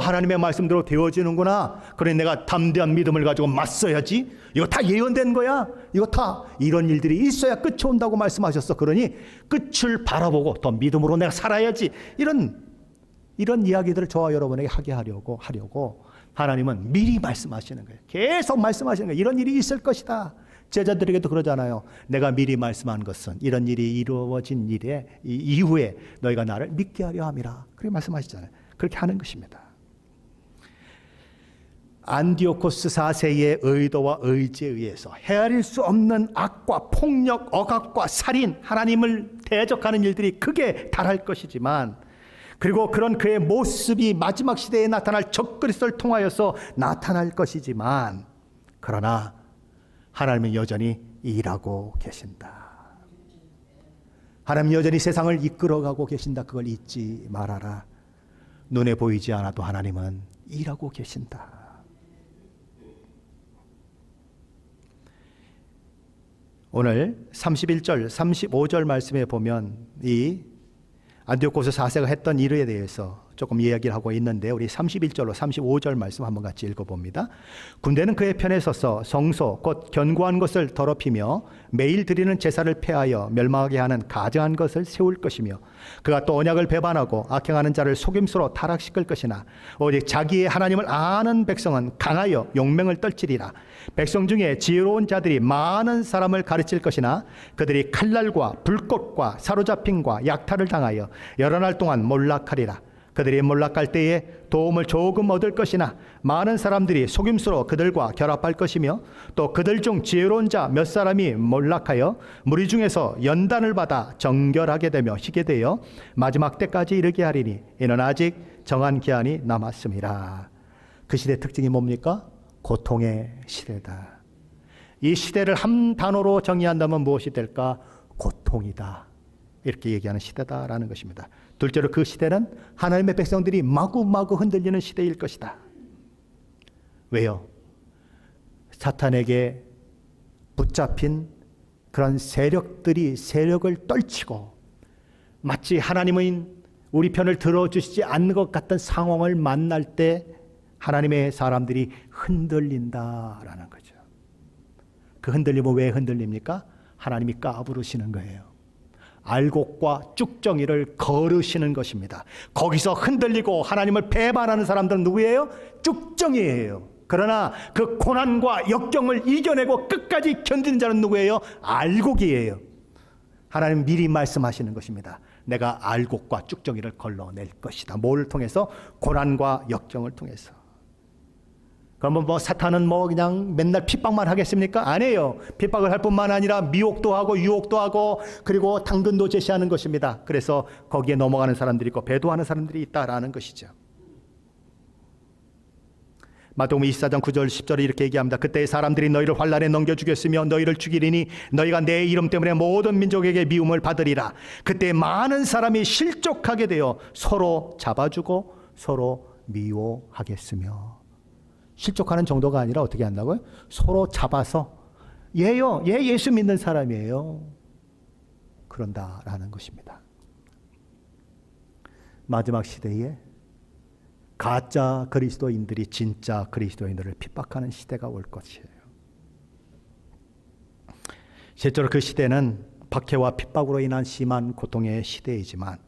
하나님의 말씀대로 되어지는구나, 그래 내가 담대한 믿음을 가지고 맞서야지, 이거 다 예언된 거야, 이거 다 이런 일들이 있어야 끝이 온다고 말씀하셨어, 그러니 끝을 바라보고 더 믿음으로 내가 살아야지, 이런 이야기들을 저와 여러분에게 하게 하려고 하나님은 미리 말씀하시는 거예요. 계속 말씀하시는 거예요. 이런 일이 있을 것이다. 제자들에게도 그러잖아요. 내가 미리 말씀한 것은 이런 일이 이루어진 일에 이후에 너희가 나를 믿게 하려 함이라. 그렇게 말씀하시잖아요. 그렇게 하는 것입니다. 안디오코스 4세의 의도와 의지에 의해서 헤아릴 수 없는 악과 폭력, 억압과 살인, 하나님을 대적하는 일들이 크게 달할 것이지만, 그리고 그런 그의 모습이 마지막 시대에 나타날 적그리스도를 통하여서 나타날 것이지만, 그러나 하나님은 여전히 일하고 계신다. 하나님 여전히 세상을 이끌어가고 계신다. 그걸 잊지 말아라. 눈에 보이지 않아도 하나님은 일하고 계신다. 오늘 31절, 35절 말씀에 보면 이 안디오코스 4세가 했던 일에 대해서 조금 이야기를 하고 있는데, 우리 31절로 35절 말씀 한번 같이 읽어봅니다. 군대는 그의 편에 서서 성소 곧 견고한 것을 더럽히며 매일 드리는 제사를 폐하여 멸망하게 하는 가증한 것을 세울 것이며, 그가 또 언약을 배반하고 악행하는 자를 속임수로 타락시킬 것이나, 오직 자기의 하나님을 아는 백성은 강하여 용맹을 떨치리라. 백성 중에 지혜로운 자들이 많은 사람을 가르칠 것이나 그들이 칼날과 불꽃과 사로잡힘과 약탈을 당하여 여러 날 동안 몰락하리라. 그들이 몰락할 때에 도움을 조금 얻을 것이나 많은 사람들이 속임수로 그들과 결합할 것이며, 또 그들 중 지혜로운 자 몇 사람이 몰락하여 무리 중에서 연단을 받아 정결하게 되며 희게 되어 마지막 때까지 이르게 하리니 이는 아직 정한 기한이 남았음이라. 그 시대 특징이 뭡니까? 고통의 시대다. 이 시대를 한 단어로 정의한다면 무엇이 될까? 고통이다. 이렇게 얘기하는 시대다라는 것입니다. 둘째로 그 시대는 하나님의 백성들이 마구마구 흔들리는 시대일 것이다. 왜요? 사탄에게 붙잡힌 그런 세력들이 세력을 떨치고 마치 하나님은 우리 편을 들어주시지 않는 것 같은 상황을 만날 때 하나님의 사람들이 흔들린다라는 거죠. 그 흔들림은 왜 흔들립니까? 하나님이 까부르시는 거예요. 알곡과 쭉정이를 거르시는 것입니다. 거기서 흔들리고 하나님을 배반하는 사람들은 누구예요? 쭉정이에요. 그러나 그 고난과 역경을 이겨내고 끝까지 견디는 자는 누구예요? 알곡이에요. 하나님 미리 말씀하시는 것입니다. 내가 알곡과 쭉정이를 걸러낼 것이다. 뭘 통해서? 고난과 역경을 통해서. 그러면 뭐 사탄은 뭐 그냥 맨날 핍박만 하겠습니까? 아니에요. 핍박을 할 뿐만 아니라 미혹도 하고 유혹도 하고 그리고 당근도 제시하는 것입니다. 그래서 거기에 넘어가는 사람들이 있고 배도하는 사람들이 있다라는 것이죠. 마태복음 24장 9절 10절에 이렇게 얘기합니다. 그때 사람들이 너희를 환난에 넘겨 죽였으며 너희를 죽이리니 너희가 내 이름 때문에 모든 민족에게 미움을 받으리라. 그때 많은 사람이 실족하게 되어 서로 잡아주고 서로 미워하겠으며. 실족하는 정도가 아니라 어떻게 한다고요? 서로 잡아서 얘요, 얘 예수 믿는 사람이에요. 그런다라는 것입니다. 마지막 시대에 가짜 그리스도인들이 진짜 그리스도인들을 핍박하는 시대가 올 것이에요. 실제로 그 시대는 박해와 핍박으로 인한 심한 고통의 시대이지만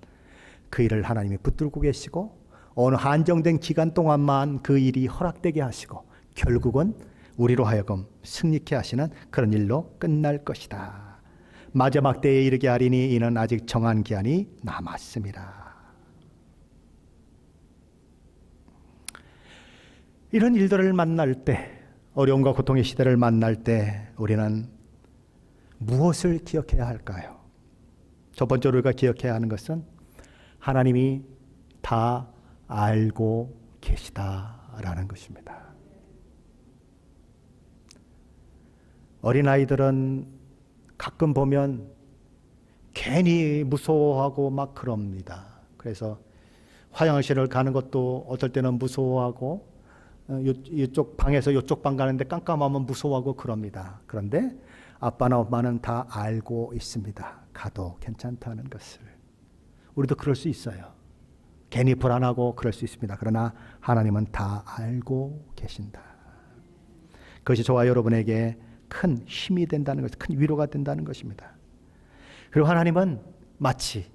그 일을 하나님이 붙들고 계시고 어느 한정된 기간 동안만 그 일이 허락되게 하시고 결국은 우리로 하여금 승리케 하시는 그런 일로 끝날 것이다. 마지막 때에 이르게 하리니 이는 아직 정한 기한이 남았습니다. 이런 일들을 만날 때, 어려움과 고통의 시대를 만날 때 우리는 무엇을 기억해야 할까요? 첫 번째로 우리가 기억해야 하는 것은 하나님이 다 알고 계시다라는 것입니다. 어린아이들은 가끔 보면 괜히 무서워하고 막 그럽니다. 그래서 화장실을 가는 것도 어떨 때는 무서워하고 이쪽 방에서 이쪽 방 가는데 깜깜하면 무서워하고 그럽니다. 그런데 아빠나 엄마는 다 알고 있습니다. 가도 괜찮다는 것을. 우리도 그럴 수 있어요. 괜히 불안하고 그럴 수 있습니다. 그러나 하나님은 다 알고 계신다. 그것이 저와 여러분에게 큰 힘이 된다는 것, 큰 위로가 된다는 것입니다. 그리고 하나님은 마치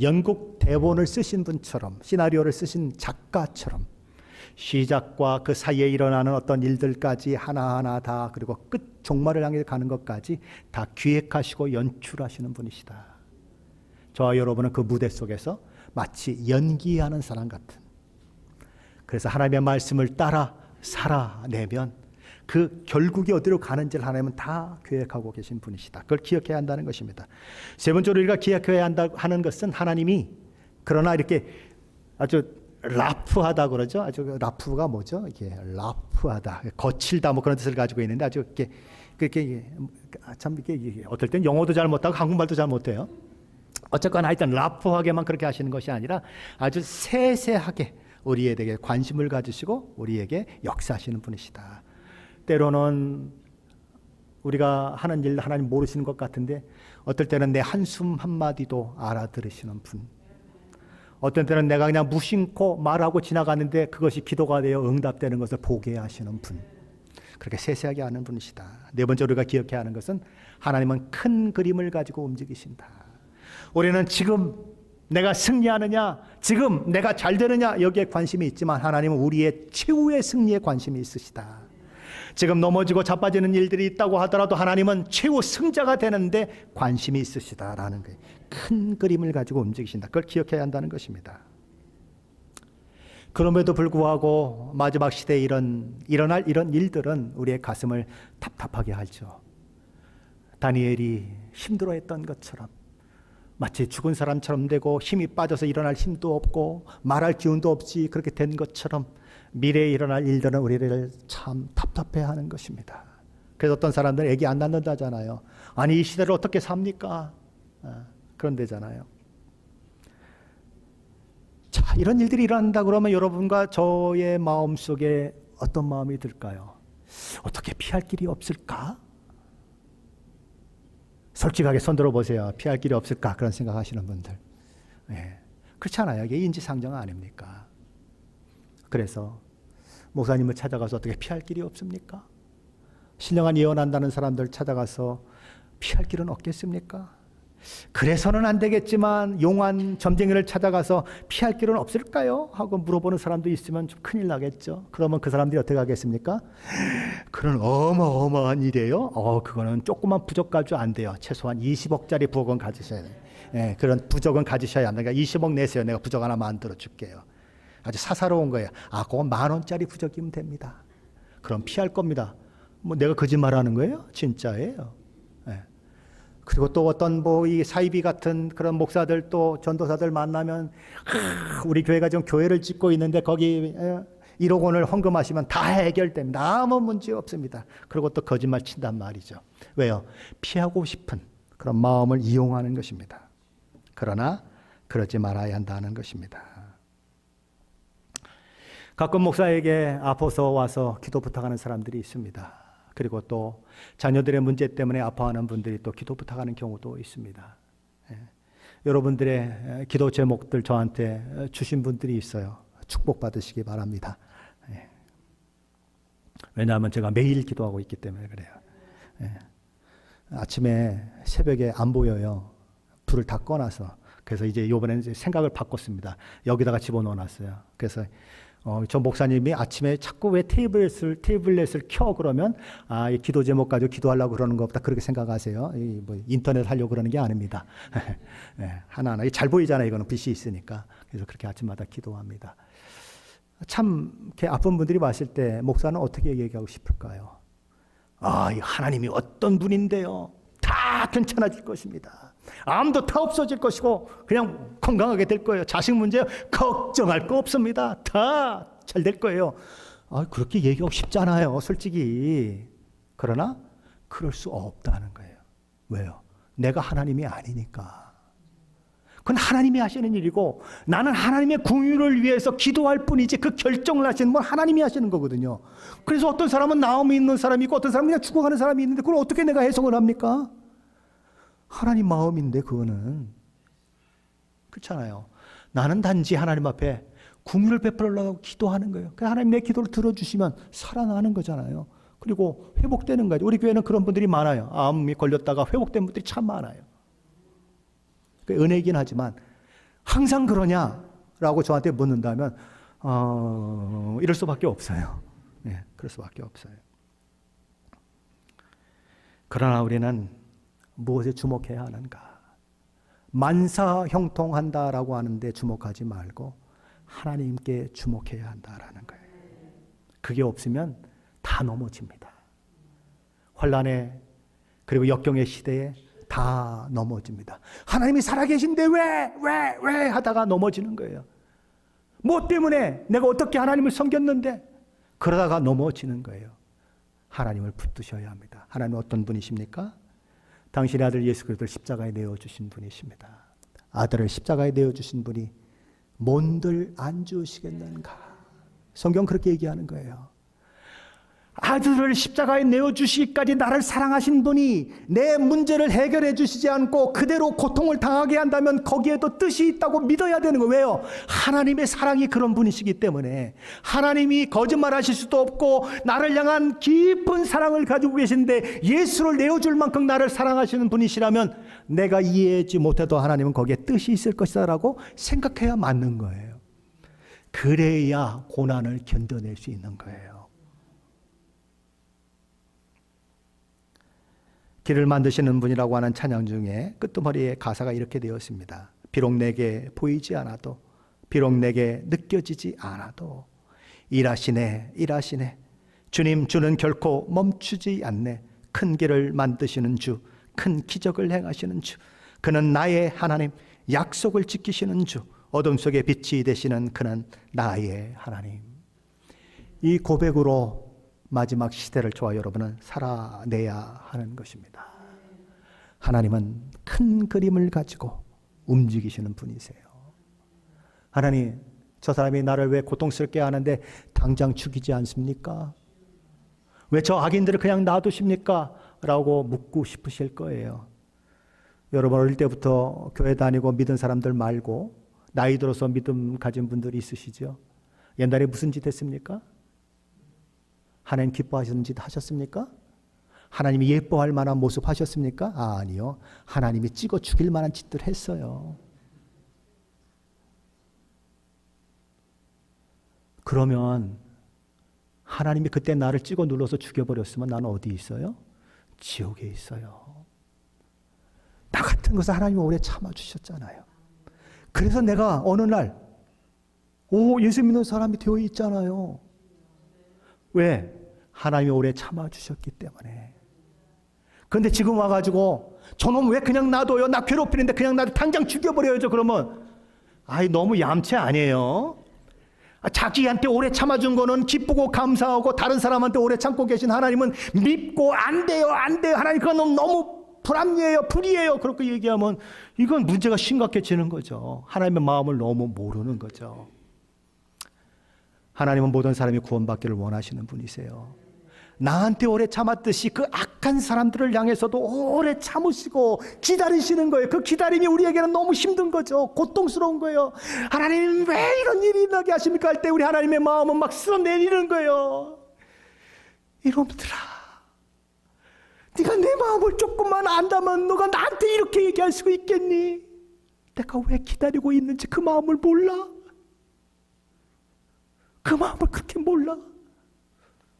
연극 대본을 쓰신 분처럼, 시나리오를 쓰신 작가처럼 시작과 그 사이에 일어나는 어떤 일들까지 하나하나 다, 그리고 끝 종말을 향해 가는 것까지 다 기획하시고 연출하시는 분이시다. 저와 여러분은 그 무대 속에서 마치 연기하는 사람 같은, 그래서 하나님의 말씀을 따라 살아내면 그 결국이 어디로 가는지를 하나님은 다 계획하고 계신 분이시다. 그걸 기억해야 한다는 것입니다. 세 번째로 우리가 기억해야 한다 하는 것은 하나님이 그러나 이렇게 아주 라프하다 그러죠. 아주 라프가 뭐죠? 이게 라프하다, 거칠다 뭐 그런 뜻을 가지고 있는데 아주 이렇게 참 이게 어떨 땐 영어도 잘 못하고 한국말도 잘 못해요. 어쨌거나 하여튼 라프하게만 그렇게 하시는 것이 아니라 아주 세세하게 우리에게 관심을 가지시고 우리에게 역사하시는 분이시다. 때로는 우리가 하는 일 하나님 모르시는 것 같은데 어떨 때는 내 한숨 한마디도 알아들으시는 분, 어떤 때는 내가 그냥 무심코 말하고 지나가는데 그것이 기도가 되어 응답되는 것을 보게 하시는 분, 그렇게 세세하게 아는 분이시다. 네 번째로 우리가 기억해야 하는 것은 하나님은 큰 그림을 가지고 움직이신다. 우리는 지금 내가 승리하느냐, 지금 내가 잘 되느냐 여기에 관심이 있지만 하나님은 우리의 최후의 승리에 관심이 있으시다. 지금 넘어지고 자빠지는 일들이 있다고 하더라도 하나님은 최후 승자가 되는데 관심이 있으시다라는 거예요. 큰 그림을 가지고 움직이신다. 그걸 기억해야 한다는 것입니다. 그럼에도 불구하고 마지막 시대에 일어날 이런 일들은 우리의 가슴을 답답하게 하죠. 다니엘이 힘들어했던 것처럼 마치 죽은 사람처럼 되고 힘이 빠져서 일어날 힘도 없고 말할 기운도 없이 그렇게 된 것처럼 미래에 일어날 일들은 우리를 참 답답해하는 것입니다. 그래서 어떤 사람들은 애기 안 낳는다잖아요. 아니 이 시대를 어떻게 삽니까? 그런 데잖아요. 자, 이런 일들이 일어난다 그러면 여러분과 저의 마음속에 어떤 마음이 들까요? 어떻게 피할 길이 없을까? 솔직하게 손 들어보세요. 피할 길이 없을까? 그런 생각하시는 분들. 네. 그렇잖아요. 이게 인지상정 아닙니까? 그래서 목사님을 찾아가서 어떻게 피할 길이 없습니까? 신령한 예언한다는 사람들 찾아가서 피할 길은 없겠습니까? 그래서는 안 되겠지만 용한 점쟁이를 찾아가서 피할 길은 없을까요? 하고 물어보는 사람도 있으면 좀 큰일 나겠죠. 그러면 그 사람들이 어떻게 하겠습니까? 그런 어마어마한 일이에요. 그거는 조그만 부적 가지고 안 돼요. 최소한 20억짜리 부적은 가지셔야 돼요. 예, 그런 부적은 가지셔야 합니다. 그러니까 20억 내세요. 내가 부적 하나 만들어 줄게요. 아주 사사로운 거예요. 그건 10,000원짜리 부적이면 됩니다. 그럼 피할 겁니다. 뭐 내가 거짓말하는 거예요? 진짜예요. 예. 그리고 또 어떤 이 사이비 같은 그런 목사들 또 전도사들 만나면 우리 교회가 지금 교회를 짓고 있는데 거기 1억 원을 헌금하시면 다 해결됩니다. 아무 문제 없습니다. 그리고 또 거짓말 친단 말이죠. 왜요? 피하고 싶은 그런 마음을 이용하는 것입니다. 그러나 그러지 말아야 한다는 것입니다. 가끔 목사에게 아파서 와서 기도 부탁하는 사람들이 있습니다. 그리고 또 자녀들의 문제 때문에 아파하는 분들이 또 기도 부탁하는 경우도 있습니다. 여러분들의 기도 제목들 저한테 주신 분들이 있어요. 축복받으시기 바랍니다. 왜냐하면 제가 매일 기도하고 있기 때문에 그래요. 아침에 새벽에 안 보여요. 불을 다 꺼놔서. 그래서 이제 이번에는 생각을 바꿨습니다. 여기다가 집어넣어놨어요. 그래서 저 목사님이 아침에 자꾸 왜 테이블렛을 켜 그러면 이 기도 제목 가지고 기도하려고 그러는 것보다 그렇게 생각하세요. 뭐 인터넷 하려고 그러는 게 아닙니다. 하나하나 잘 보이잖아요. 이거는 빛이 있으니까. 그래서 그렇게 아침마다 기도합니다. 참 이렇게 아픈 분들이 왔을 때 목사는 어떻게 얘기하고 싶을까요? 이 하나님이 어떤 분인데요. 다 괜찮아질 것입니다. 암도 다 없어질 것이고 그냥 건강하게 될 거예요. 자식 문제 걱정할 거 없습니다. 다 잘 될 거예요. 그렇게 얘기하고 싶잖아요. 솔직히. 그러나 그럴 수 없다는 거예요. 왜요? 내가 하나님이 아니니까. 그건 하나님이 하시는 일이고 나는 하나님의 궁유를 위해서 기도할 뿐이지 그 결정을 하시는 건 하나님이 하시는 거거든요. 그래서 어떤 사람은 나음이 있는 사람이 있고 어떤 사람은 그냥 죽어가는 사람이 있는데 그걸 어떻게 내가 해석을 합니까? 하나님 마음인데 그거는. 그렇잖아요. 나는 단지 하나님 앞에 궁유를 베풀려고 기도하는 거예요. 그래서 하나님 내 기도를 들어주시면 살아나는 거잖아요. 그리고 회복되는 거죠. 우리 교회는 그런 분들이 많아요. 암이 걸렸다가 회복된 분들이 참 많아요. 은혜이긴 하지만 항상 그러냐라고 저한테 묻는다면 이럴 수밖에 없어요. 네, 그럴 수밖에 없어요. 그러나 우리는 무엇에 주목해야 하는가? 만사형통한다라고 하는데 주목하지 말고 하나님께 주목해야 한다라는 거예요. 그게 없으면 다 넘어집니다. 환난에 그리고 역경의 시대에 다 넘어집니다. 하나님이 살아계신데 왜 하다가 넘어지는 거예요. 뭐 때문에 내가 어떻게 하나님을 섬겼는데 그러다가 넘어지는 거예요. 하나님을 붙드셔야 합니다. 하나님은 어떤 분이십니까? 당신의 아들 예수 그리스도를 십자가에 내어주신 분이십니다. 아들을 십자가에 내어주신 분이 뭔들 안 주시겠는가? 성경 그렇게 얘기하는 거예요. 아들을 십자가에 내어주시기까지 나를 사랑하신 분이 내 문제를 해결해 주시지 않고 그대로 고통을 당하게 한다면 거기에도 뜻이 있다고 믿어야 되는 거예요. 왜요? 하나님의 사랑이 그런 분이시기 때문에. 하나님이 거짓말하실 수도 없고 나를 향한 깊은 사랑을 가지고 계신데 예수를 내어줄 만큼 나를 사랑하시는 분이시라면 내가 이해하지 못해도 하나님은 거기에 뜻이 있을 것이다 라고 생각해야 맞는 거예요. 그래야 고난을 견뎌낼 수 있는 거예요. 길을 만드시는 분이라고 하는 찬양 중에 끄트머리에 가사가 이렇게 되어 있습니다. 비록 내게 보이지 않아도, 비록 내게 느껴지지 않아도 일하시네, 일하시네. 주님, 주는 결코 멈추지 않네. 큰 길을 만드시는 주, 큰 기적을 행하시는 주. 그는 나의 하나님, 약속을 지키시는 주. 어둠 속에 빛이 되시는 그는 나의 하나님. 이 고백으로 마지막 시대를 저와 여러분은 살아내야 하는 것입니다. 하나님은 큰 그림을 가지고 움직이시는 분이세요. 하나님, 저 사람이 나를 왜 고통스럽게 하는데 당장 죽이지 않습니까? 왜 저 악인들을 그냥 놔두십니까? 라고 묻고 싶으실 거예요. 여러분 어릴 때부터 교회 다니고 믿은 사람들 말고 나이 들어서 믿음 가진 분들이 있으시죠? 옛날에 무슨 짓 했습니까? 하나님 기뻐하시는 짓 하셨습니까? 하나님이 예뻐할 만한 모습 하셨습니까? 아니요. 하나님이 찍어 죽일 만한 짓들 했어요. 그러면 하나님이 그때 나를 찍어 눌러서 죽여버렸으면 나는 어디 있어요? 지옥에 있어요. 나 같은 것을 하나님이 오래 참아주셨잖아요. 그래서 내가 어느 날 예수 믿는 사람이 되어 있잖아요. 왜? 하나님이 오래 참아주셨기 때문에. 그런데 지금 와가지고 저놈 왜 그냥 놔둬요? 나 괴롭히는데 그냥 놔둬 당장 죽여버려야죠. 그러면 너무 얌체 아니에요? 자기한테 오래 참아준 거는 기쁘고 감사하고 다른 사람한테 오래 참고 계신 하나님은 밉고 안 돼요 안 돼요 하나님 그건 너무 불합리해요 불의해요 그렇게 얘기하면 이건 문제가 심각해지는 거죠. 하나님의 마음을 너무 모르는 거죠. 하나님은 모든 사람이 구원받기를 원하시는 분이세요. 나한테 오래 참았듯이 그 악한 사람들을 향해서도 오래 참으시고 기다리시는 거예요. 그 기다림이 우리에게는 너무 힘든 거죠. 고통스러운 거예요. 하나님 왜 이런 일이 일어나게 하십니까? 할 때 우리 하나님의 마음은 막 쓸어내리는 거예요. 이놈들아, 네가 내 마음을 조금만 안다면 너가 나한테 이렇게 얘기할 수 있겠니? 내가 왜 기다리고 있는지 그 마음을 몰라? 그 마음을 그렇게 몰라?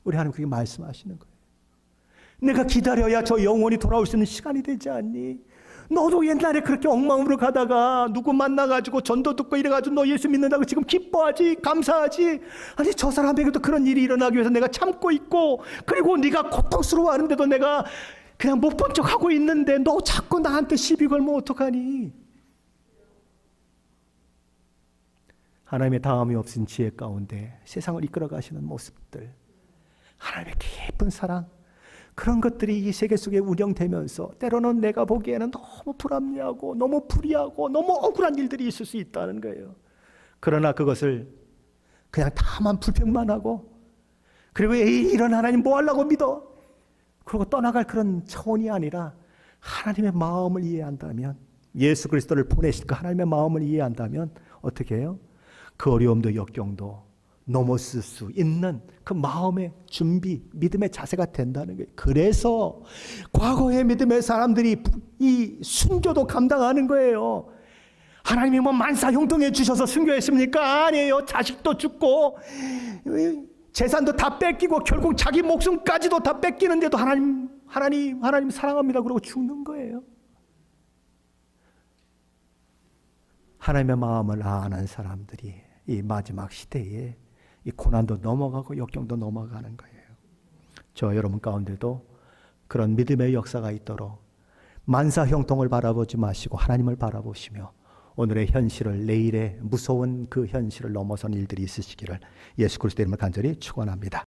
우리 하나님 그렇게 말씀하시는 거예요. 내가 기다려야 저 영혼이 돌아올 수 있는 시간이 되지 않니? 너도 옛날에 그렇게 엉망으로 가다가 누구 만나가지고 전도 듣고 이래가지고 너 예수 믿는다고 지금 기뻐하지 감사하지? 아니 저 사람에게도 그런 일이 일어나기 위해서 내가 참고 있고 그리고 네가 고통스러워하는데도 내가 그냥 못 본 척하고 있는데 너 자꾸 나한테 시비 걸면 어떡하니? 하나님의 다함이 없인 지혜 가운데 세상을 이끌어 가시는 모습들, 하나님의 깊은 사랑, 그런 것들이 이 세계 속에 운영되면서 때로는 내가 보기에는 너무 불합리하고 너무 불의하고 너무 억울한 일들이 있을 수 있다는 거예요. 그러나 그것을 그냥 다만 불평만 하고 그리고 이런 하나님 뭐 하려고 믿어? 그리고 떠나갈 그런 차원이 아니라 하나님의 마음을 이해한다면, 예수 그리스도를 보내실 그 하나님의 마음을 이해한다면 어떻게 해요? 그 어려움도 역경도 넘어설 수 있는 그 마음의 준비, 믿음의 자세가 된다는 거예요. 그래서 과거의 믿음의 사람들이 이 순교도 감당하는 거예요. 하나님이 뭐 만사 형통해 주셔서 순교했습니까? 아니에요. 자식도 죽고 재산도 다 뺏기고 결국 자기 목숨까지도 다 뺏기는데도 하나님 사랑합니다 그러고 죽는 거예요. 하나님의 마음을 아는 사람들이 이 마지막 시대에 이 고난도 넘어가고 역경도 넘어가는 거예요. 저 여러분 가운데도 그런 믿음의 역사가 있도록 만사 형통을 바라보지 마시고 하나님을 바라보시며 오늘의 현실을, 내일의 무서운 그 현실을 넘어선 일들이 있으시기를 예수 그리스도의 이름으로 간절히 축원합니다.